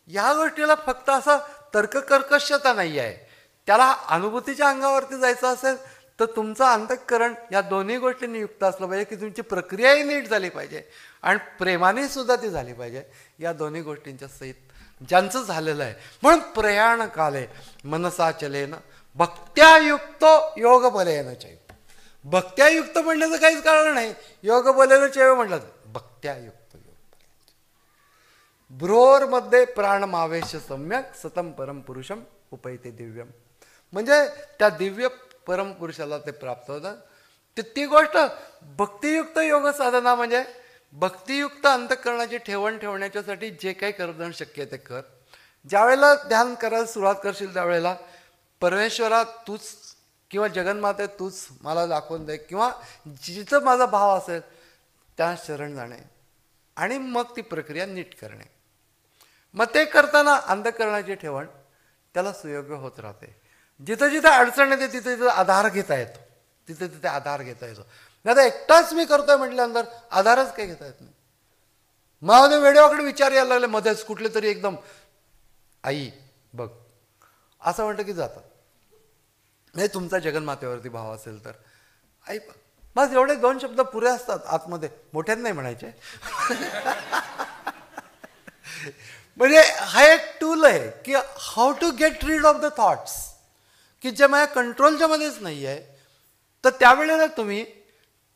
या गोष्टीला फक्त असा तर्ककर्कशता नाही आहे. त्याला अनुभूतीच्या अंगावरती जायचं असेल तर तुमचं अंतःकरण या दोन्ही गोष्टींनी युक्त असलं पाहिजे की तुमची प्रक्रियाही नीट झाली पाहिजे आणि प्रेमाने सुद्धा ती झाली पाहिजे. या दोन्ही गोष्टींच्या सहित ज्यांचं झालेलं आहे. म्हणून प्रयाण काले मनसा चलेन भक्त्यायुक्त योग बलेन चैव. भक्त्यायुक्त म्हणण्याचं काहीच कारण नाही. योग बलेन चैव म्हटलं भक्त्यायुक्त योग. भ्रोर मध्ये प्राणमावेश सम्यक सतम परम पुरुषम उपैते दिव्यम. म्हणजे त्या दिव्य परमपुरुषाला ते प्राप्त होतं. ती गोष्ट भक्तियुक्त योग साधना म्हणजे भक्तियुक्त अंतःकरणाची ठेवण ठेवण्याच्यासाठी जे काही करणं शक्य आहे ते कर. ज्यावेळेला ध्यान करायला सुरुवात करशील त्यावेळेला परमेश्वरा तूच किंवा जगन्माते तूच मला दाखवून दे किंवा जिथं माझा भाव असेल त्या शरण जाणे आणि मग ती प्रक्रिया नीट करणे. मग ते करताना अंतःकरणाची ठेवण त्याला सुयोग्य होत राहते. जिथं जिथं अडचण येते तिथे तिथं आधार घेता येतो. तिथे तिथे आधार घेता येतो. नाही तर एकटाच मी करतोय म्हटल्यानंतर आधारच काही घेता येत नाही. मला वेळेवाकडे विचार यायला लागले मध्येच कुठले तरी एकदम आई बघ असं म्हणतं की जातात. नाही तुमचा जगन्मातेवरती भाव असेल तर आई बस एवढे दोन शब्द पुरे असतात आतमध्ये, मोठ्यात नाही म्हणायचे. म्हणजे हा एक टूल आहे की how to get rid of the thoughts की जे माझ्या कंट्रोलच्या मध्येच नाही आहे. तर त्यावेळेला तुम्ही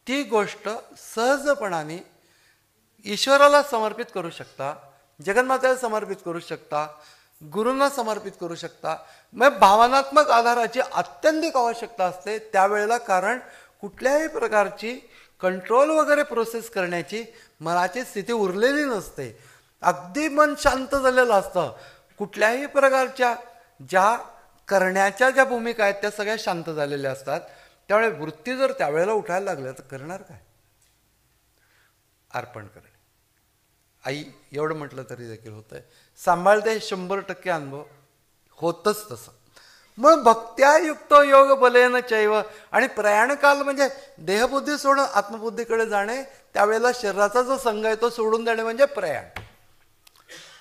ती गोष्ट सहजपणाने ईश्वराला समर्पित करू शकता, जगन्मातेला समर्पित करू शकता, गुरूंना समर्पित करू शकता. मग भावनात्मक आधाराची अत्यंतिक आवश्यकता असते त्यावेळेला. कारण कुठल्याही प्रकारची कंट्रोल वगैरे प्रोसेस करण्याची मनाची स्थिती उरलेली नसते. अगदी मन शांत झालेलं असतं. कुठल्याही प्रकारच्या ज्या करण्याच्या ज्या भूमिका आहेत त्या सगळ्या शांत झालेल्या असतात. त्यामुळे वृत्ती जर त्यावेळेला उठायला लागल्या तर करणार काय? अर्पण करणे. आई एवढं म्हटलं तरी देखील होतंय. सांभाळते 100% अनुभव होतच तसं. मग भक्त्यायुक्त योग बलेन चैव. आणि प्रयाणकाल म्हणजे देहबुद्धी सोडून आत्मबुद्धीकडे जाणे. त्यावेळेला शरीराचा जो संघ आहे तो सोडून देणे म्हणजे प्रयाण.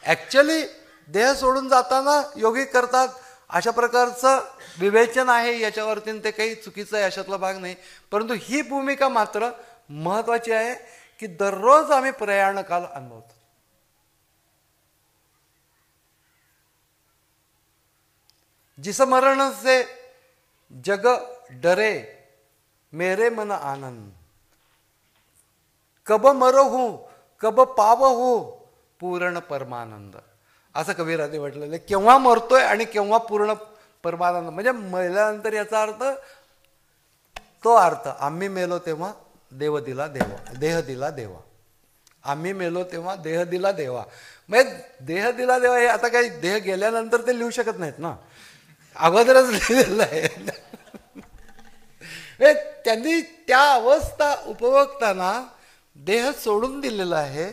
ॲक्च्युली देह सोडून जाताना योगी करतात अशा प्रकारचं विवेचन आहे याच्यावरती, ते काही चुकीचं आहे अशातला भाग नाही. परंतु ही भूमिका मात्र महत्वाची आहे की दररोज आम्ही प्रयाणकाल अनुभवतो. जिस मरण से जग डरे मेरे मन आनंद, कब मरहू कब पावहू पूर्ण परमानंद. असं कबीराने म्हटलेलं. केव्हा मरतोय आणि केव्हा पूर्ण परमानंद. म्हणजे मेल्यानंतर याचा अर्थ तो अर्थ आम्ही मेलो तेव्हा देव दिला देवा, देह दिला देवा. आम्ही मेलो तेव्हा देह दिला देवा. म्हणजे देह दिला देवा हे आता काही देह गेल्यानंतर ते लिहू शकत नाहीत ना, अगोदरच लिहिलेलं आहे. त्यांनी त्या अवस्था उपभोगताना देह सोडून दिलेला आहे.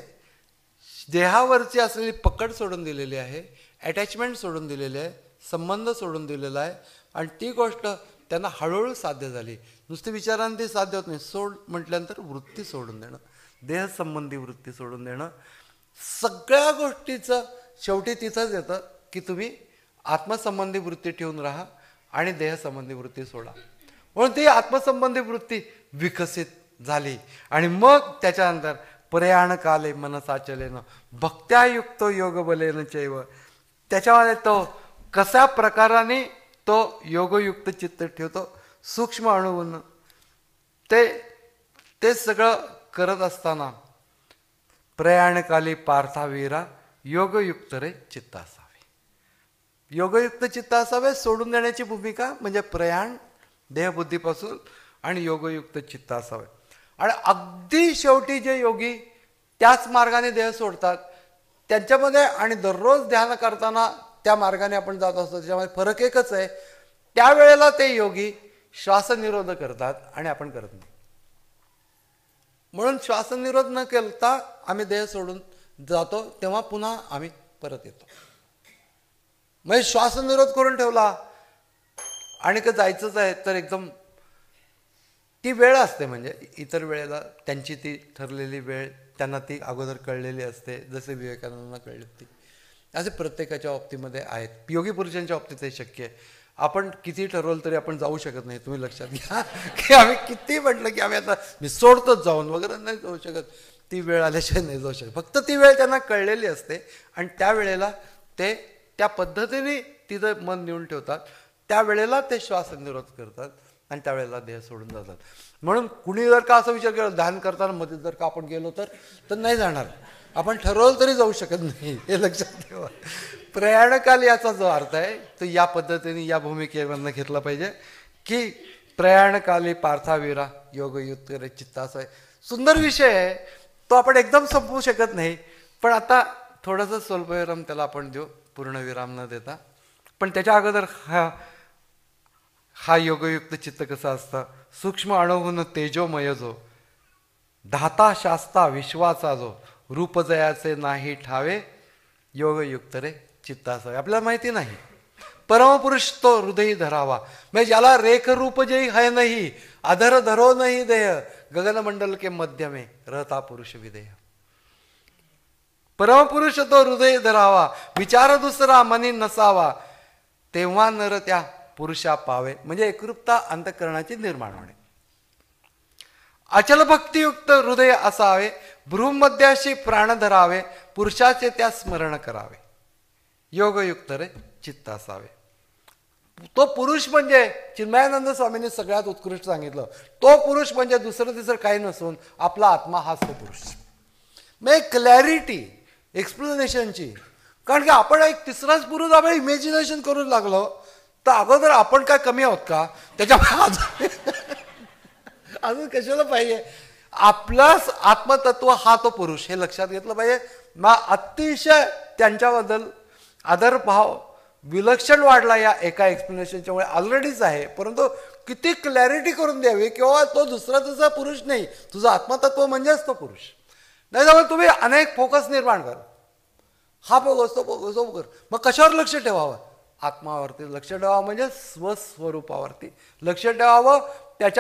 देहावरची असलेली पकड सोडून दिलेली आहे, अटॅचमेंट सोडून दिलेली आहे. संबंध सोडून दिलेला आहे आणि ती गोष्ट त्यांना हळूहळू साध्य झाली. नुसती विचारांनी ती साध्य होत नाही. सोड म्हटल्यानंतर वृत्ती सोडून देणं, देहसंबंधी वृत्ती सोडून देणं, सगळ्या गोष्टीचं शेवटी तिथंच येतं की तुम्ही आत्मसंबंधी वृत्ती ठेवून राहा आणि देहसंबंधी वृत्ती सोडा. म्हणून ती आत्मसंबंधी वृत्ती विकसित झाली आणि मग त्याच्यानंतर प्रयाणकाले मनसाचलेनं भक्त्यायुक्त योगबलेनं चैव, त्याच्यामध्ये तो कशा प्रकाराने तो योगयुक्त चित्त ठेवतो सूक्ष्म अणुवून ते सगळं करत असताना प्रयाणकाली पार्थावीरा योगयुक्त रे चित्त असावे. योगयुक्त चित्त असावे. सोडून देण्याची भूमिका म्हणजे प्रयाण देहबुद्धीपासून आणि योगयुक्त चित्त असावे. आणि अगदी शेवटी जे योगी त्याच मार्गाने देह सोडतात त्यांच्यामध्ये आणि दररोज ध्यान करताना त्या मार्गाने आपण जात असतो त्याच्यामध्ये फरक एकच आहे, त्यावेळेला ते योगी श्वासनिरोध करतात आणि आपण करत नाही. म्हणून श्वासनिरोध न करता आम्ही देह सोडून जातो तेव्हा पुन्हा आम्ही परत येतो. म्हणजे श्वासनिरोध करून ठेवला आणि का जायचंच आहे तर एकदम ती वेळ असते. म्हणजे इतर वेळेला त्यांची ती ठरलेली वेळ त्यांना ती अगोदर कळलेली असते, जसे विवेकानंदांना कळली होती. असे प्रत्येकाच्या बाबतीमध्ये आहेत. योगी पुरुषांच्या बाबतीत हे शक्य आहे. आपण किती ठरवलं तरी आपण जाऊ शकत नाही. तुम्ही लक्षात घ्या की आम्ही किती म्हटलं की आम्ही आता मी सोडतोच जाऊन वगैरे नाही जाऊ शकत. ती वेळ आल्याशिवाय नाही जाऊ शकत. फक्त ती वेळ त्यांना कळलेली असते आणि त्या वेळेला ते त्या पद्धतीने तिथं मन नेऊन ठेवतात. त्यावेळेला ते श्वासनिरोध करतात आणि त्यावेळेला देह सोडून जातात. म्हणून कुणी जर का असा विचार केला ध्यान करताना मध्ये जर का आपण गेलो तर नाही जाणार. आपण ठरवलं तरी जाऊ शकत नाही, हे लक्षात ठेवा. प्रयाणकाल याचा जो अर्थ आहे तो या पद्धतीने या भूमिकेवरनं घेतला पाहिजे की प्रयाणकाली पार्थावीरा योगयुक्त रे चित्ता असा आहे. सुंदर विषय आहे तो, आपण एकदम संपवू शकत नाही. पण आता थोडंसं स्वल्पविराम त्याला आपण देऊ, पूर्ण विराम न देता. पण त्याच्या अगोदर हा योगयुक्त चित्त कसं असतं. सूक्ष्म अणुहून तेजोमय जो धाता शास्ता विश्वाचा जो रूपजयाचे नाही ठावे योगयुक्त रे चित्त असावे. आपल्याला माहिती नाही. परमपुरुष तो हृदयी धरावा, म्हणजे ज्याला रेख रूप जे है नाही अधर धरो नाही देह गगनमंडल के मध्य में रहता पुरुष विदेह. परमपुरुष तो हृदय धरावा, विचार दुसरा मनी नसावा, तेव्हा नर त्या पुरुषा पावे. म्हणजे एकरूपता अंतःकरणाची निर्माण होणे. अचल भक्तियुक्त हृदय असावे, भ्रूमध्याशी प्राण धरावे, पुरुषाचे त्या स्मरण करावे. योगयुक्त रे चित्त असावे. तो पुरुष म्हणजे चिन्मयानंद स्वामींनी सगळ्यात उत्कृष्ट सांगितलं. तो पुरुष म्हणजे दुसरं तिसरं काही नसून आपला आत्मा हाच तो पुरुष. मग क्लॅरिटी एक्सप्लेनेशनची. कारण की आपण एक तिसराच पुरुष आपण इमॅजिनेशन करून लागलो तर अगोदर आपण काय कमी आहोत का त्याच्यामुळे अजून कशाला पाहिजे. आपलाच आत्मतत्व हा तो पुरुष हे लक्षात घेतलं पाहिजे. मग अतिशय त्यांच्याबद्दल आदरभाव विलक्षण वाढला या एका एक्सप्लेनेशनच्या मुळे. ऑलरेडीच आहे परंतु किती क्लॅरिटी करून द्यावी किंवा तो दुसरा तुझा पुरुष नाही, तुझं आत्मतत्व म्हणजेच तो पुरुष. नाही त्यामुळे तुम्ही अनेक फोकस निर्माण करा. हा फोकस तो फोकस तो कर. मग कशावर लक्ष ठेवावं. आत्मावरती लक्ष ठेवावं म्हणजे स्वस्वरूपावरती लक्ष ठेवावं. त्याच्या